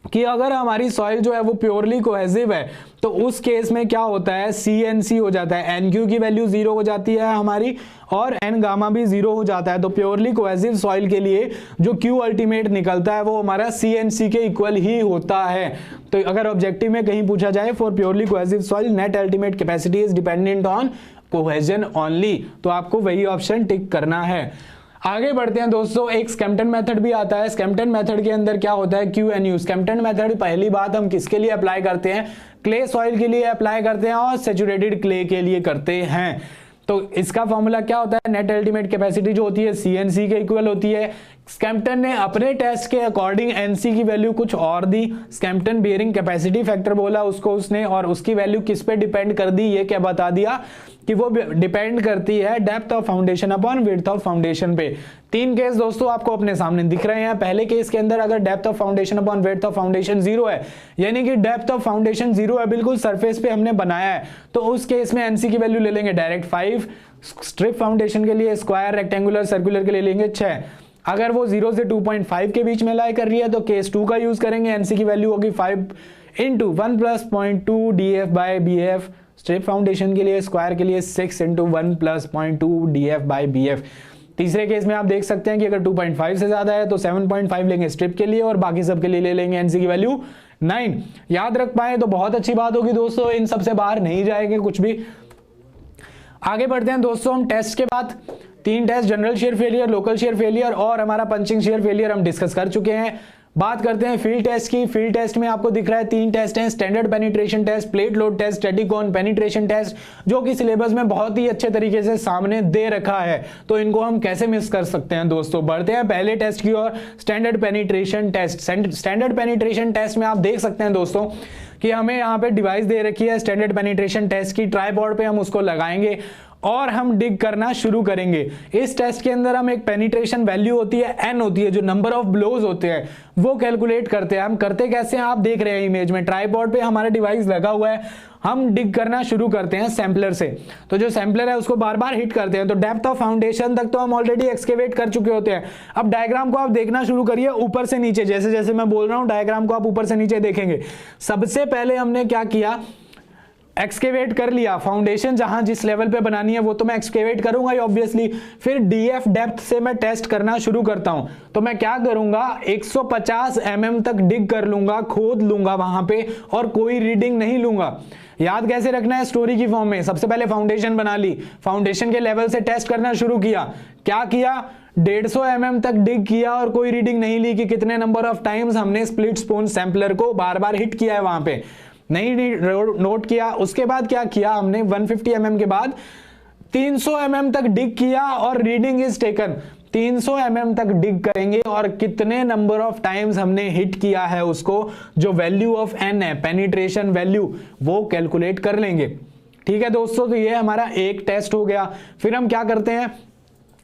कि अगर हमारी सॉइल जो है वो प्योरली कोहेसिव है तो उस केस में क्या होता है, CNC हो जाता है, NQ की वैल्यू 0 हो जाती है हमारी और N गामा भी 0 हो जाता है। तो प्योरली कोहेसिव सॉइल के लिए जो Q अल्टीमेट निकलता है वो हमारा CNC के इक्वल ही होता है। तो अगर ऑब्जेक्टिव में कहीं पूछा जाए for purely cohesive soil net ultimate capacity is dependent on cohesion only, तो आपको वही ऑप्शन टिक करना है। आगे बढ़ते हैं दोस्तों, एक स्कैम्पटन मेथड भी आता है। स्कैम्पटन मेथड के अंदर क्या होता है, QNU। स्कैम्पटन मेथड पहली बात हम किसके लिए अप्लाई करते हैं, क्ले सॉइल के लिए अप्लाई करते हैं और सैचुरेटेड क्ले के लिए करते हैं। तो इसका फॉर्मूला क्या होता है, नेट अल्टीमेट कैपेसिटी जो होती है CNC के इक्वल होती है। स्कैम्पटन ने अपने टेस्ट के अकॉर्डिंग NC की वैल्यू कुछ और दी, स्कैम्पटन बियरिंग कैपेसिटी फैक्टर बोला उसको उसने, और उसकी वैल्यू किस पे डिपेंड कर दी, ये क्या बता दिया कि वो डिपेंड करती है depth of foundation upon width of foundation पे। 3 केस दोस्तों आपको अपने सामने दिख रहे हैं। पहले केस के अंदर अगर depth of foundation upon width of foundation 0 है, यानी कि डेप्थ ऑफ फाउंडेशन 0 है, बिल्कुल सरफेस पे हमने बनाया है, तो उस केस में NC की वैल्यू ले लेंगे डायरेक्ट 5, स्ट्रिप फाउंडेशन के लिए स्क्वायर, रेक्टेंगुलर, सर्कुलर के लिए लेंगे 6। अगर वो 0 से 2.5 के बीच में लाई कर रही है तो केस 2 का यूज करेंगे, NC की वैल्यू होगी 5 into 1 + 0.2 DF by BF। Strip foundation के लिए, स्क्वायर के लिए 6 इंटू 1 + 0.2 DF बाय BF। तीसरे केस में आप देख सकते हैं कि अगर 2.5 से ज्यादा है तो 7.5 लेंगे स्ट्रिप के लिए और बाकी सब के लिए ले लेंगे NC की वैल्यू 9। याद रख पाए तो बहुत अच्छी बात होगी दोस्तों, इन सबसे बाहर नहीं जाएंगे कुछ भी। आगे बढ़ते हैं दोस्तों, हम टेस्ट के बाद 3 test, general shear failure, local shear failure और हमारा पंचिंग शेयर फेलियर हम डिस्कस कर चुके हैं। बात करते हैं फील्ड टेस्ट की। फील्ड टेस्ट में आपको दिख रहा है 3 टेस्ट हैं, standard penetration test, plate load test, static penetration test, जो कि सिलेबस में बहुत ही अच्छे तरीके से सामने दे रखा है। तो इनको हम कैसे मिस कर सकते हैं दोस्तों। बढ़ते हैं पहले टेस्ट की ओर, standard penetration test. Standard penetration test में आप देख सकते हैं दोस्तों कि हमें यहाँ पे डिवाइस दे रखी है स्टैंडर्ड पेनिट्रेशन टेस्ट की, ट्राइपॉड पे हम उसको लगाएंगे और हम डिग करना शुरू करेंगे। इस टेस्ट के अंदर हम एक पेनिट्रेशन वैल्यू होती है, N होती है, जो नंबर ऑफ ब्लोज होते हैं वो कैलकुलेट करते हैं। हम करते कैसे हैं आप देख रहे हैं इमेज में, ट्राइपॉड पे हमारा डिवाइस लगा हुआ है, हम डिग करना शुरू करते हैं सैंपलर से। तो जो सैंपलर है उसको बार बार हिट करते हैं, तो डेप्थ ऑफ फाउंडेशन तक तो हम ऑलरेडी एक्सकेवेट कर चुके होते हैं। अब डायग्राम को आप देखना शुरू करिए ऊपर से नीचे, जैसे जैसे मैं बोल रहा हूं डायग्राम को आप ऊपर से नीचे देखेंगे। सबसे पहले हमने क्या किया, एक्सकेवेट कर लिया फाउंडेशन, जहां जिस लेवल पे बनानी है वो तो मैं एक्सकेवेट करूंगा ही ऑब्वियसली। फिर DF डेप्थ से मैं टेस्ट करना शुरू करता हूं, तो मैं क्या करूंगा 150 mm तक डिग कर लूंगा, खोद लूंगा वहां पे और कोई रीडिंग नहीं लूंगा। याद कैसे रखना है, स्टोरी की फॉर्म में। सबसे पहले फाउंडेशन बना ली, फाउंडेशन के लेवल से टेस्ट करना शुरू किया। क्या किया, 150 mm तक डिग किया और कोई रीडिंग नहीं ली कि कितने नंबर ऑफ टाइम्स हमने स्प्लिट स्पून सैंपलर को बार बार हिट किया है, वहां पे नहीं नोट किया। उसके बाद क्या किया हमने, 150 mm के बाद 300 mm तक डिग किया और रीडिंग इज टेकन। 300 mm तक डिग करेंगे और कितने नंबर ऑफ टाइम्स हमने हिट किया है उसको, जो वैल्यू ऑफ N है, पेनिट्रेशन वैल्यू, वो कैलकुलेट कर लेंगे। ठीक है दोस्तों, तो ये हमारा एक टेस्ट हो गया। फिर हम क्या करते हैं,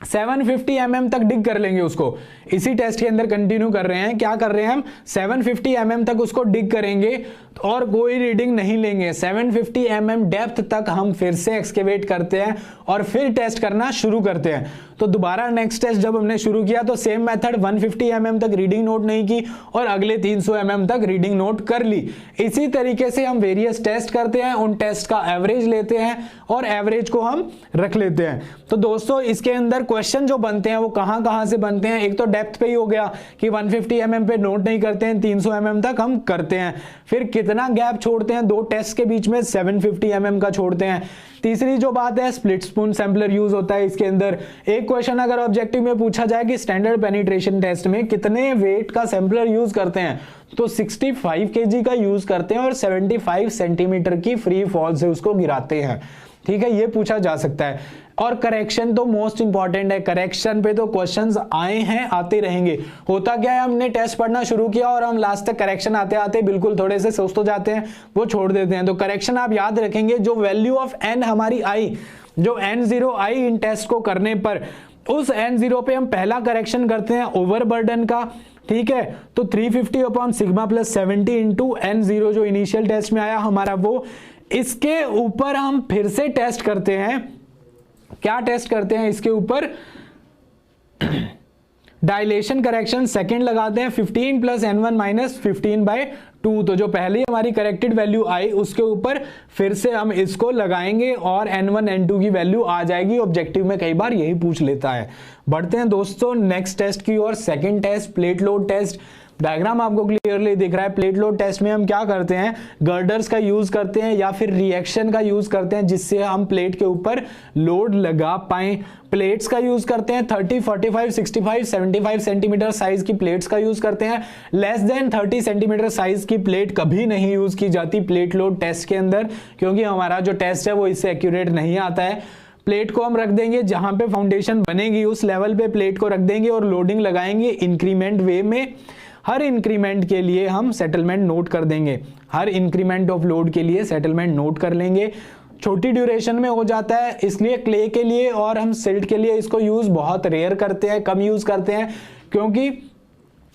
750 mm तक डिग कर लेंगे उसको। इसी टेस्ट के अंदर कंटिन्यू कर रहे हैं, क्या कर रहे हैं हम 750 mm तक उसको डिग करेंगे और कोई रीडिंग नहीं लेंगे। 750 mm डेप्थ तक हम फिर से एक्सकेवेट करते हैं और फिर टेस्ट करना शुरू करते हैं। तो दोबारा नेक्स्ट टेस्ट जब हमने शुरू किया तो सेम मेथड, 150 mm तक रीडिंग नोट नहीं की और अगले 300 mm तक रीडिंग नोट कर ली। इसी तरीके से हम वेरियस टेस्ट करते हैं, उन टेस्ट का एवरेज लेते हैं और एवरेज को हम रख लेते हैं। तो दोस्तों इसके अंदर क्वेश्चन जो बनते हैं वो कहां से बनते हैं, एक तो डेप्थ पे ही हो गया कि 150 mm पे नोट नहीं करते हैं, 300 mm तक हम करते हैं। फिर कितना गैप छोड़ते हैं दो टेस्ट के बीच में, 750 mm का छोड़ते हैं। तीसरी जो बात है, स्प्लिट स्पून सैंपलर यूज होता है इसके अंदर। एक क्वेश्चन अगर ऑब्जेक्टिव में पूछा जाए कि स्टैंडर्ड पेनिट्रेशन टेस्ट में कितने वेट का सैंपलर यूज करते हैं, तो 65 kg का यूज करते हैं और 75 सेंटीमीटर की फ्री फॉल से उसको गिराते हैं। ठीक है, ये पूछा जा सकता है। और करेक्शन तो मोस्ट इंपॉर्टेंट है, करेक्शन पे तो क्वेश्चंस आए हैं, आते रहेंगे। होता क्या है, हमने टेस्ट पढ़ना शुरू किया और हम लास्ट तक करेक्शन आते आते बिल्कुल थोड़े से सुस्त हो जाते हैं, वो छोड़ देते हैं। तो करेक्शन आप याद रखेंगे, जो वैल्यू ऑफ N हमारी आई, जो N0 आई इन टेस्ट को करने पर, उस N0 पे हम पहला करेक्शन करते हैं ओवरबर्डन का। ठीक है, तो 350 upon sigma plus 70 into N0 जो इनिशियल टेस्ट में आया हमारा वो, इसके ऊपर हम फिर से टेस्ट करते हैं। क्या टेस्ट करते हैं इसके ऊपर, डायलेशन करेक्शन सेकंड लगाते हैं 15 प्लस n1 माइनस 15/2। तो जो पहले हमारी करेक्टेड वैल्यू आई उसके ऊपर फिर से हम इसको लगाएंगे और n1 n2 की वैल्यू आ जाएगी। ऑब्जेक्टिव में कई बार यही पूछ लेता है। बढ़ते हैं दोस्तों नेक्स्ट टेस्ट की ओर। Second test plate load test. Diagram आपको क्लियरली दिख रहा है। प्लेट लोड टेस्ट में हम क्या करते हैं, गर्डर्स का यूज करते हैं या फिर रिएक्शन का यूज करते हैं जिससे हम प्लेट के ऊपर लोड लगा पाए। प्लेट्स का यूज करते हैं 30, 45, 65, 75 सेंटीमीटर साइज की प्लेट्स का यूज करते हैं। लेस देन 30 सेंटीमीटर साइज की प्लेट कभी नहीं यूज की जाती प्लेट लोड टेस्ट के अंदर, क्योंकि हमारा जो टेस्ट है वो इससे एक्यूरेट नहीं आता है। प्लेट को हम रख देंगे जहां पे फाउंडेशन बनेगी उस लेवल पे प्लेट को रख देंगे और लोडिंग लगाएंगे इंक्रीमेंट वे में। हर इंक्रीमेंट के लिए हम सेटलमेंट नोट कर देंगे। हर इंक्रीमेंट ऑफ लोड के लिए सेटलमेंट नोट कर लेंगे। छोटी ड्यूरेशन में हो जाता है, इसलिए क्ले के लिए और हम सिल्ट के लिए इसको यूज बहुत रेयर करते हैं, कम यूज करते हैं, क्योंकि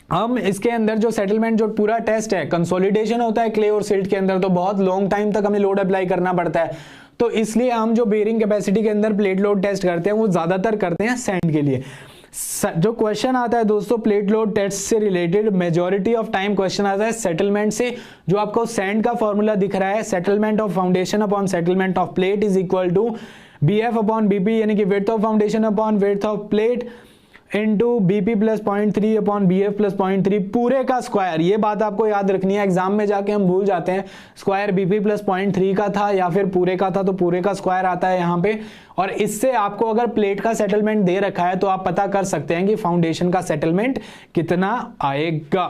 हम इसके अंदर जो सेटलमेंट जो पूरा टेस्ट है कंसोलिडेशन होता है क्ले और सिल्ट के अंदर, तो बहुत लॉन्ग टाइम तक हमें लोड अप्लाई करना पड़ता है। तो इसलिए हम जो बेरिंग कैपेसिटी के अंदर प्लेट लोड टेस्ट करते हैं वो ज्यादातर करते हैं सैंड के लिए। जो क्वेश्चन आता है दोस्तों प्लेट लोड टेस्ट से related majority of time question आता है सेटलमेंट से। जो आपको सैंड का फॉर्मूला दिख रहा है, settlement of foundation upon settlement of plate is equal to BF अपॉन BP, यानी कि width of foundation upon width of plate into BP plus 0.3 upon BF plus 0.3 पूरे का स्क्वायर। ये बात आपको याद रखनी है, एग्जाम में जाके हम भूल जाते हैं स्क्वायर BP प्लस 0.3 का था या फिर पूरे का था, तो पूरे का स्क्वायर आता है यहाँ पे। और इससे आपको अगर प्लेट का सेटलमेंट दे रखा है तो आप पता कर सकते हैं कि फाउंडेशन का सेटलमेंट कितना आएगा।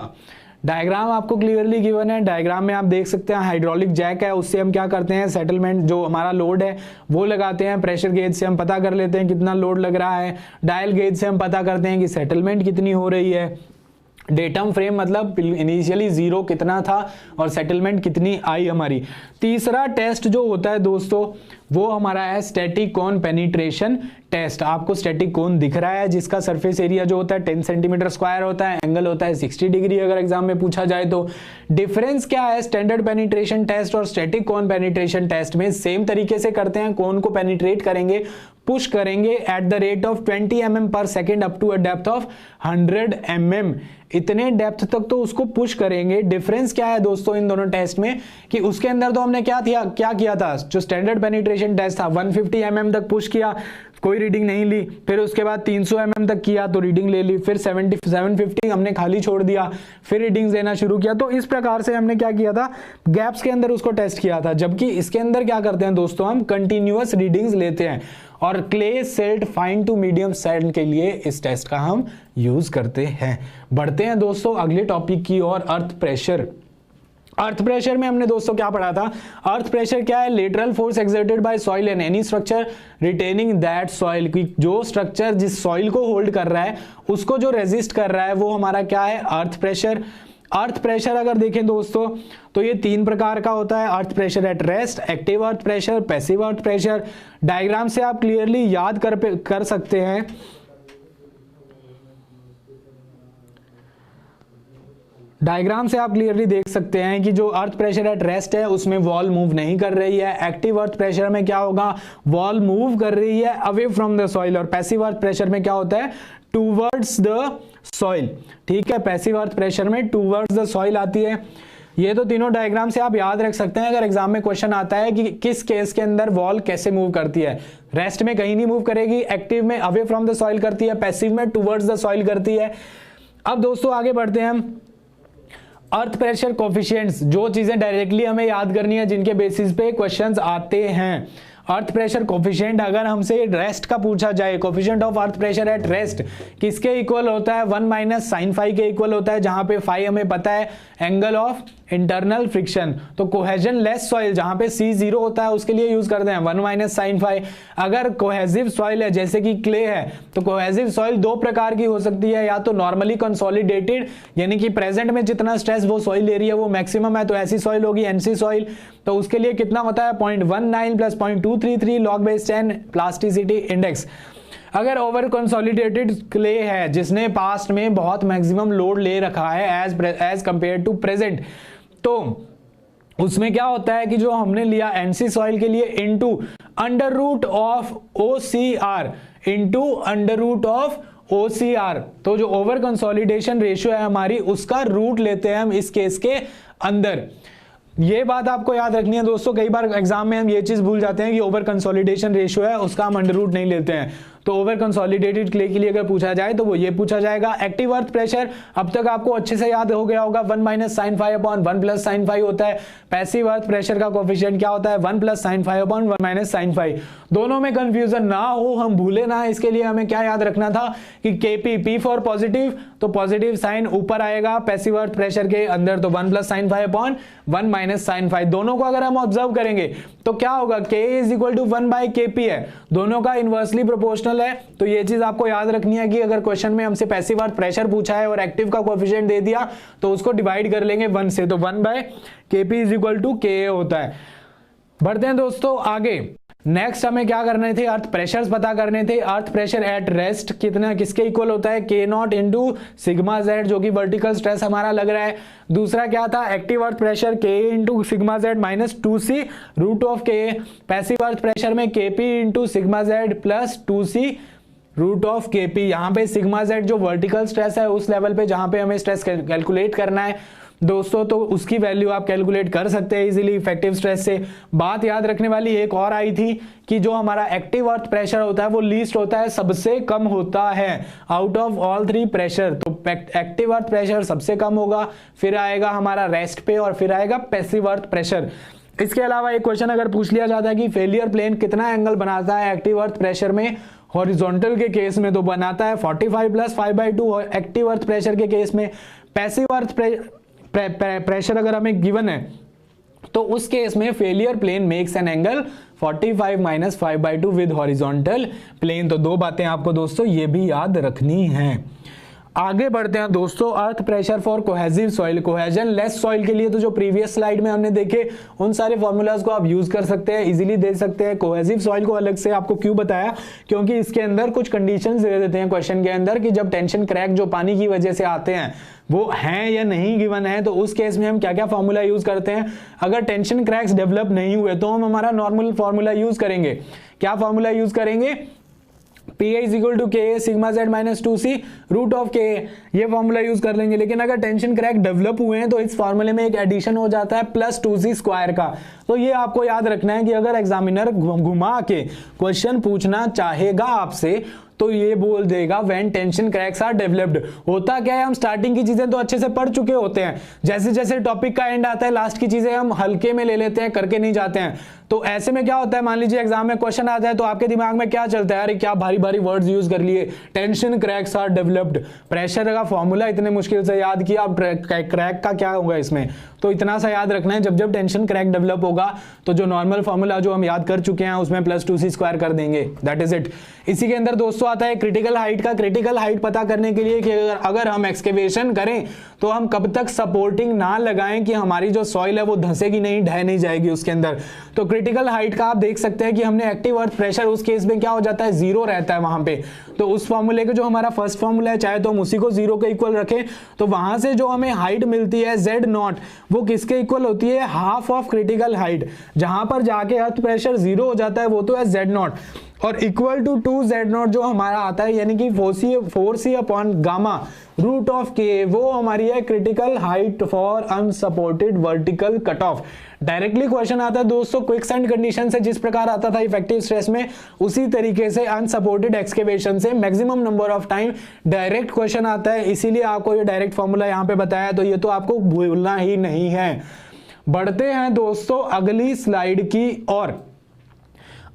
डायग्राम आपको क्लियरली गिवन है। डायग्राम में आप देख सकते हैं हाइड्रोलिक जैक है, उससे हम क्या करते हैं सेटलमेंट जो हमारा लोड है वो लगाते हैं। प्रेशर गेज से हम पता कर लेते हैं कितना लोड लग रहा है। डायल गेज से हम पता करते हैं कि सेटलमेंट कितनी हो रही है। डेटम फ्रेम मतलब इनिशियली 0 कितना था और सेटलमेंट कितनी आई हमारी। तीसरा टेस्ट जो होता है दोस्तों वो हमारा है स्टैटिक कोन पेनिट्रेशन टेस्ट। आपको स्टैटिक कोन दिख रहा है जिसका सरफेस एरिया जो होता है 10 सेंटीमीटर स्क्वायर होता है, एंगल होता है 60 डिग्री अगर एग्जाम में पूछा जाए तो। डिफरेंस क्या है स्टैंडर्ड पेनिट्रेशन टेस्ट और स्टैटिक कोन पेनिट्रेशन टेस्ट में? सेम तरीके से करते हैं, कोन को पेनिट्रेट करेंगे, पुश करेंगे at the rate of 20 mm per second up to a depth of 100 mm। इतने डेप्थ तक तो उसको पुश करेंगे। डिफरेंस क्या है दोस्तों इन दोनों टेस्ट में कि उसके अंदर तो हमने क्या किया था, जो स्टैंडर्ड पेनिट्रेशन टेस्ट था 150 mm तक पुश किया, कोई रीडिंग नहीं ली। फिर उसके बाद 300 mm तक किया तो रीडिंग ले ली। फिर 750 हमने खाली छोड़ दिया, फिर रीडिंग्स लेना शुरू किया। तो इस प्रकार से हमने क्या किया था, गैप्स के अंदर उसको टेस्ट किया था। जबकि इसके अंदर क्या करते हैं दोस्तों, हम कंटिन्यूअस रीडिंग्स लेते हैं। और clay silt fine to medium sand के लिए इस टेस्ट का हम यूज करते हैं। बढ़ते हैं दोस्तों अगले टॉपिक की ओर, अर्थ प्रेशर। अर्थ प्रेशर में हमने दोस्तों क्या पढ़ा था? अर्थ प्रेशर क्या है? Lateral force exerted by soil and any structure retaining that soil. जो स्ट्रक्चर जिस सॉइल को होल्ड कर रहा है उसको जो रेजिस्ट कर रहा है वो हमारा क्या है? Earth pressure. अर्थ प्रेशर अगर देखें दोस्तों तो ये 3 प्रकार का होता है। Earth pressure at rest, active earth pressure, passive earth pressure. Diagram से आप क्लियरली याद कर सकते हैं। डायग्राम से आप क्लियरली देख सकते हैं कि जो अर्थ प्रेशर एट रेस्ट है उसमें वॉल मूव नहीं कर रही है। एक्टिव अर्थ प्रेशर में क्या होगा, वॉल मूव कर रही है अवे फ्रॉम द सॉइल। और पैसिव अर्थ प्रेशर में क्या होता है, टूवर्ड्स द सॉइल। ठीक है, पैसिव अर्थ प्रेशर में टूवर्ड्स द सॉइल आती है। ये तो तीनों डायग्राम से आप याद रख सकते हैं। अगर एग्जाम में क्वेश्चन आता है कि किस केस के अंदर वॉल कैसे मूव करती है, रेस्ट में कहीं नहीं मूव करेगी, एक्टिव में अवे फ्रॉम द सॉइल करती है, पैसिव में टूवर्ड्स द सॉइल करती है। अब दोस्तों आगे बढ़ते हैं हम। अर्थ प्रेशर कोफिशिएंट्स, जो चीजें डायरेक्टली हमें याद करनी है जिनके बेसिस पे क्वेश्चंस आते हैं। अर्थ प्रेशर कोफिशिएंट अगर हमसे रेस्ट का पूछा जाए, coefficient of earth pressure at rest किसके इक्वल होता है? 1 माइनस साइन फाई के इक्वल होता है, जहां पे फाई हमें पता है एंगल ऑफ इंटरनल फ्रिक्शन। तो कोहेजन लेस सॉइल जहां पे C0 होता है उसके लिए यूज करते हैं 1 माइनस साइन फाई। अगर कोहेसिव सॉइल है जैसे कि क्ले है तो कोहेसिव सॉइल 2 प्रकार की हो सकती है, या तो नॉर्मली कंसोलिडेटेड यानी कि प्रेजेंट में जितना स्ट्रेस वो सॉइल ले रही है वो मैक्सिमम है, तो ऐसी सॉइल होगी NC सॉइल। तो उसके लिए कितना होता है 0.19 plus 0.233 log base 10 plasticity index. अगर ओवर कंसोलिडेटेड क्ले है जिसने पास्ट में बहुत मैक्सिमम लोड ले रखा है एज कंपेयर टू प्रेजेंट, तो उसमें क्या होता है कि जो हमने लिया NC सॉइल के लिए into under root of OCR into under root of OCR, तो जो ओवर कंसोलिडेशन रेशियो है हमारी, उसका रूट लेते हैं हम इस केस के अंदर। ये बात आपको याद रखनी है दोस्तों, कई बार एग्जाम में हम ये चीज भूल जाते हैं कि ओवर कंसोलिडेशन रेशियो है उसका हम अंडर रूट नहीं लेते हैं। तो ओवर कंसोलिडेटेड क्ले के लिए अगर पूछा जाए तो वो ये पूछा जाएगा। एक्टिव अर्थ प्रेशर अब तक आपको अच्छे से याद हो गया होगा, 1 - sin phi upon 1 + sin phi होता है। पैसिव अर्थ प्रेशर का कोफिशिएंट क्या होता है, 1 + sin phi upon 1 - sin phi। दोनों में कंफ्यूजन ना हो, हम भूले ना, इसके लिए हमें क्या याद रखना था कि Kp, P फॉर पॉजिटिव, तो पॉजिटिव साइन ऊपर आएगा पैसिव अर्थ प्रेशर के अंदर, तो 1 + sin phi upon 1 - sin phi। दोनों को अगर हम ऑब्जर्व करेंगे तो क्या होगा, K = 1/Kp है, दोनों का इनवर्सली प्रोपोर्शनल है। तो ये चीज आपको याद रखनी है कि अगर क्वेश्चन में हमसे पैसिव अर्थ प्रेशर पूछा है और एक्टिव का कोएफिशिएंट दे दिया तो उसको डिवाइड कर लेंगे 1 से, तो 1/Kp = Ka होता है। बढ़ते हैं दोस्तों आगे। नेक्स्ट हमें क्या करने थे, अर्थ प्रेशर्स पता करने थे। अर्थ प्रेशर एट रेस्ट कितना किसके इक्वल होता है, K0 × σz, जो कि वर्टिकल स्ट्रेस हमारा लग रहा है। दूसरा क्या था, active earth pressure K × σz - 2c √K। Passive earth pressure में Kp × σz + 2c √Kp। यहाँ पे σz जो वर्टिकल स्ट्रेस है उस लेवल पे जहां पे हमें स्ट्रेस कैलकुलेट करना है दोस्तों, तो उसकी वैल्यू आप कैलकुलेट कर सकते हैं इजीली इफेक्टिव स्ट्रेस से। बात याद रखने वाली एक और आई थी कि जो हमारा एक्टिव अर्थ प्रेशर होता है वो लीस्ट होता है, सबसे कम होता है आउट ऑफ ऑल 3 प्रेशर। तो एक्टिव अर्थ प्रेशर सबसे कम होगा, फिर आएगा हमारा रेस्ट पे और फिर आएगा पैसिव अर्थ प्रेशर। इसके अलावा एक क्वेश्चन अगर पूछ लिया जाता है कि फेलियर प्लेन कितना एंगल बनाता है एक्टिव अर्थ प्रेशर में, हॉरिजॉन्टल के केस में तो बनाता है 45 + π/2, और एक्टिव अर्थ प्रेशर के केस में पैसिव अर्थ प्रेशर अगर हमें गिवन है तो उस केस में failure plane makes an angle 45 - π/2 with horizontal plane. तो 2 बातें आपको दोस्तों ये भी याद रखनी है। आगे बढ़ते हैं दोस्तों, earth pressure for cohesive soil, cohesion less soil के लिए तो जो प्रीवियस स्लाइड में हमने देखे उन सारे फॉर्मूलाज को आप यूज कर सकते हैं, इजीली दे सकते हैं। कोहेसिव सॉइल को अलग से आपको क्यों बताया, क्योंकि इसके अंदर कुछ कंडीशंस दे देते हैं क्वेश्चन के अंदर कि जब टेंशन क्रैक जो पानी की वजह से आते हैं वो हैं या नहीं गिवन है, तो उस केस में हम क्या क्या फॉर्मूला यूज करते हैं। अगर टेंशन क्रैक्स डेवलप नहीं हुए तो हम हमारा नॉर्मल फॉर्मूला यूज करेंगे। क्या फॉर्मूला यूज करेंगे, Pi = Ka σz - 2c √Ka, ये फॉर्मूला यूज कर लेंगे। लेकिन अगर टेंशन क्रैक डेवलप हुए हैं तो इस फॉर्मूले में एक एडिशन हो जाता है +2c² का। तो ये आपको याद रखना है कि अगर एग्जामिनर घुमा के क्वेश्चन पूछना चाहेगा आपसे तो ये बोल देगा when tension cracks are developed. होता क्या है, हम स्टार्टिंग की चीजें तो अच्छे से पढ़ चुके होते हैं, जैसे जैसे टॉपिक का एंड आता है लास्ट की चीजें हम हल्के में ले लेते हैं, करके नहीं जाते हैं। तो ऐसे में क्या होता है, मान लीजिए एग्जाम में क्वेश्चन आ जाए तो आपके दिमाग में क्या चलता है, अरे क्या भारी भारी वर्ड्स यूज कर लिए, tension cracks are developed, pressure का फॉर्मूला इतने मुश्किल से याद किया, अब क्रैक का क्या होगा इसमें। तो इतना सा याद रखना है, जब जब टेंशन क्रैक डेवलप होगा तो जो नॉर्मल फॉर्मूला जो हम याद कर चुके हैं उसमें +2c² कर देंगे, दैट इज इट। इसी के अंदर दोस्तों आता है क्रिटिकल हाइट का। क्रिटिकल हाइट पता करने के लिए कि अगर हम एक्सकेवेशन करें तो हम कब तक सपोर्टिंग ना लगाएं कि हमारी जो सॉइल है वो धंसेगी नहीं, ढह नहीं जाएगी उसके अंदर। तो क्रिटिकल हाइट का आप देख सकते हैं कि हमने एक्टिव अर्थ प्रेशर उस केस में क्या हो जाता है, 0 रहता है वहां पे। तो उस फॉर्मूले का जो हमारा फर्स्ट फॉर्मूला है चाहे तो हम उसी को 0 के इक्वल रखें, तो वहां से जो हमें हाइट मिलती है Z0 वो किसके इक्वल होती है, हाफ ऑफ क्रिटिकल हाइट। जहां पर जाके अर्थ प्रेशर 0 हो जाता है वो तो है Z0, और इक्वल टू 2Z0 जो हमारा आता है यानी कि 4c अपॉन गामा √K, वो हमारी है critical height for unsupported vertical cut off. Directly question आता है दोस्तों क्विकसेंट कंडीशन से, जिस प्रकार आता था इफेक्टिव स्ट्रेस में उसी तरीके से अनसपोर्टेड एक्सकेवेशन से maximum number of time direct question आता है, इसीलिए आपको ये डायरेक्ट फॉर्मूला यहां पे बताया, तो ये तो आपको भूलना ही नहीं है। बढ़ते हैं दोस्तों अगली स्लाइड की ओर।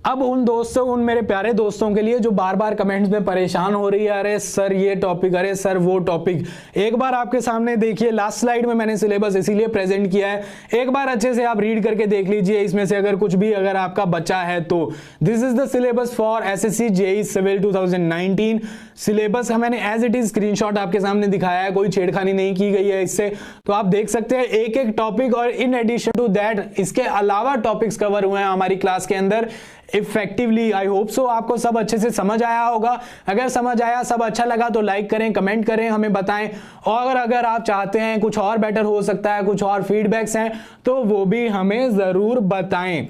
अब उन दोस्तों, उन मेरे प्यारे दोस्तों के लिए जो बार बार कमेंट्स में परेशान हो रही है, अरे सर ये टॉपिक, अरे सर वो टॉपिक, एक बार आपके सामने देखिए, लास्ट स्लाइड में मैंने सिलेबस इसीलिए प्रेजेंट किया है, एक बार अच्छे से आप रीड करके देख लीजिए, इसमें से अगर कुछ भी अगर आपका बचा है तो। This is the syllabus for SSC JEE civil 2019। Syllabus मैंने एज इट इज स्क्रीनशॉट आपके सामने दिखाया है, कोई छेड़खानी नहीं की गई है इससे, तो आप देख सकते हैं एक एक टॉपिक, और इन एडिशन टू दैट इसके अलावा टॉपिक्स कवर हुए हैं हमारी क्लास के अंदर इफेक्टिवली। आई होप सो आपको सब अच्छे से समझ आया होगा। अगर समझ आया, सब अच्छा लगा तो लाइक करें, कमेंट करें, हमें बताएं, और अगर आप चाहते हैं कुछ और बेटर हो सकता है, कुछ और फीडबैक्स हैं तो वो भी हमें जरूर बताएं।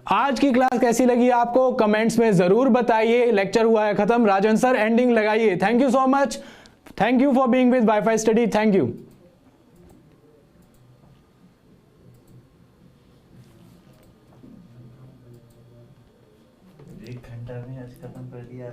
आज की क्लास कैसी लगी आपको कमेंट्स में जरूर बताइए। लेक्चर हुआ है खत्म, राजन सर एंडिंग लगाइए। Thank you so much, thank you for being with wifi study, thank you. 1 घंटा में आज खत्म कर दिया।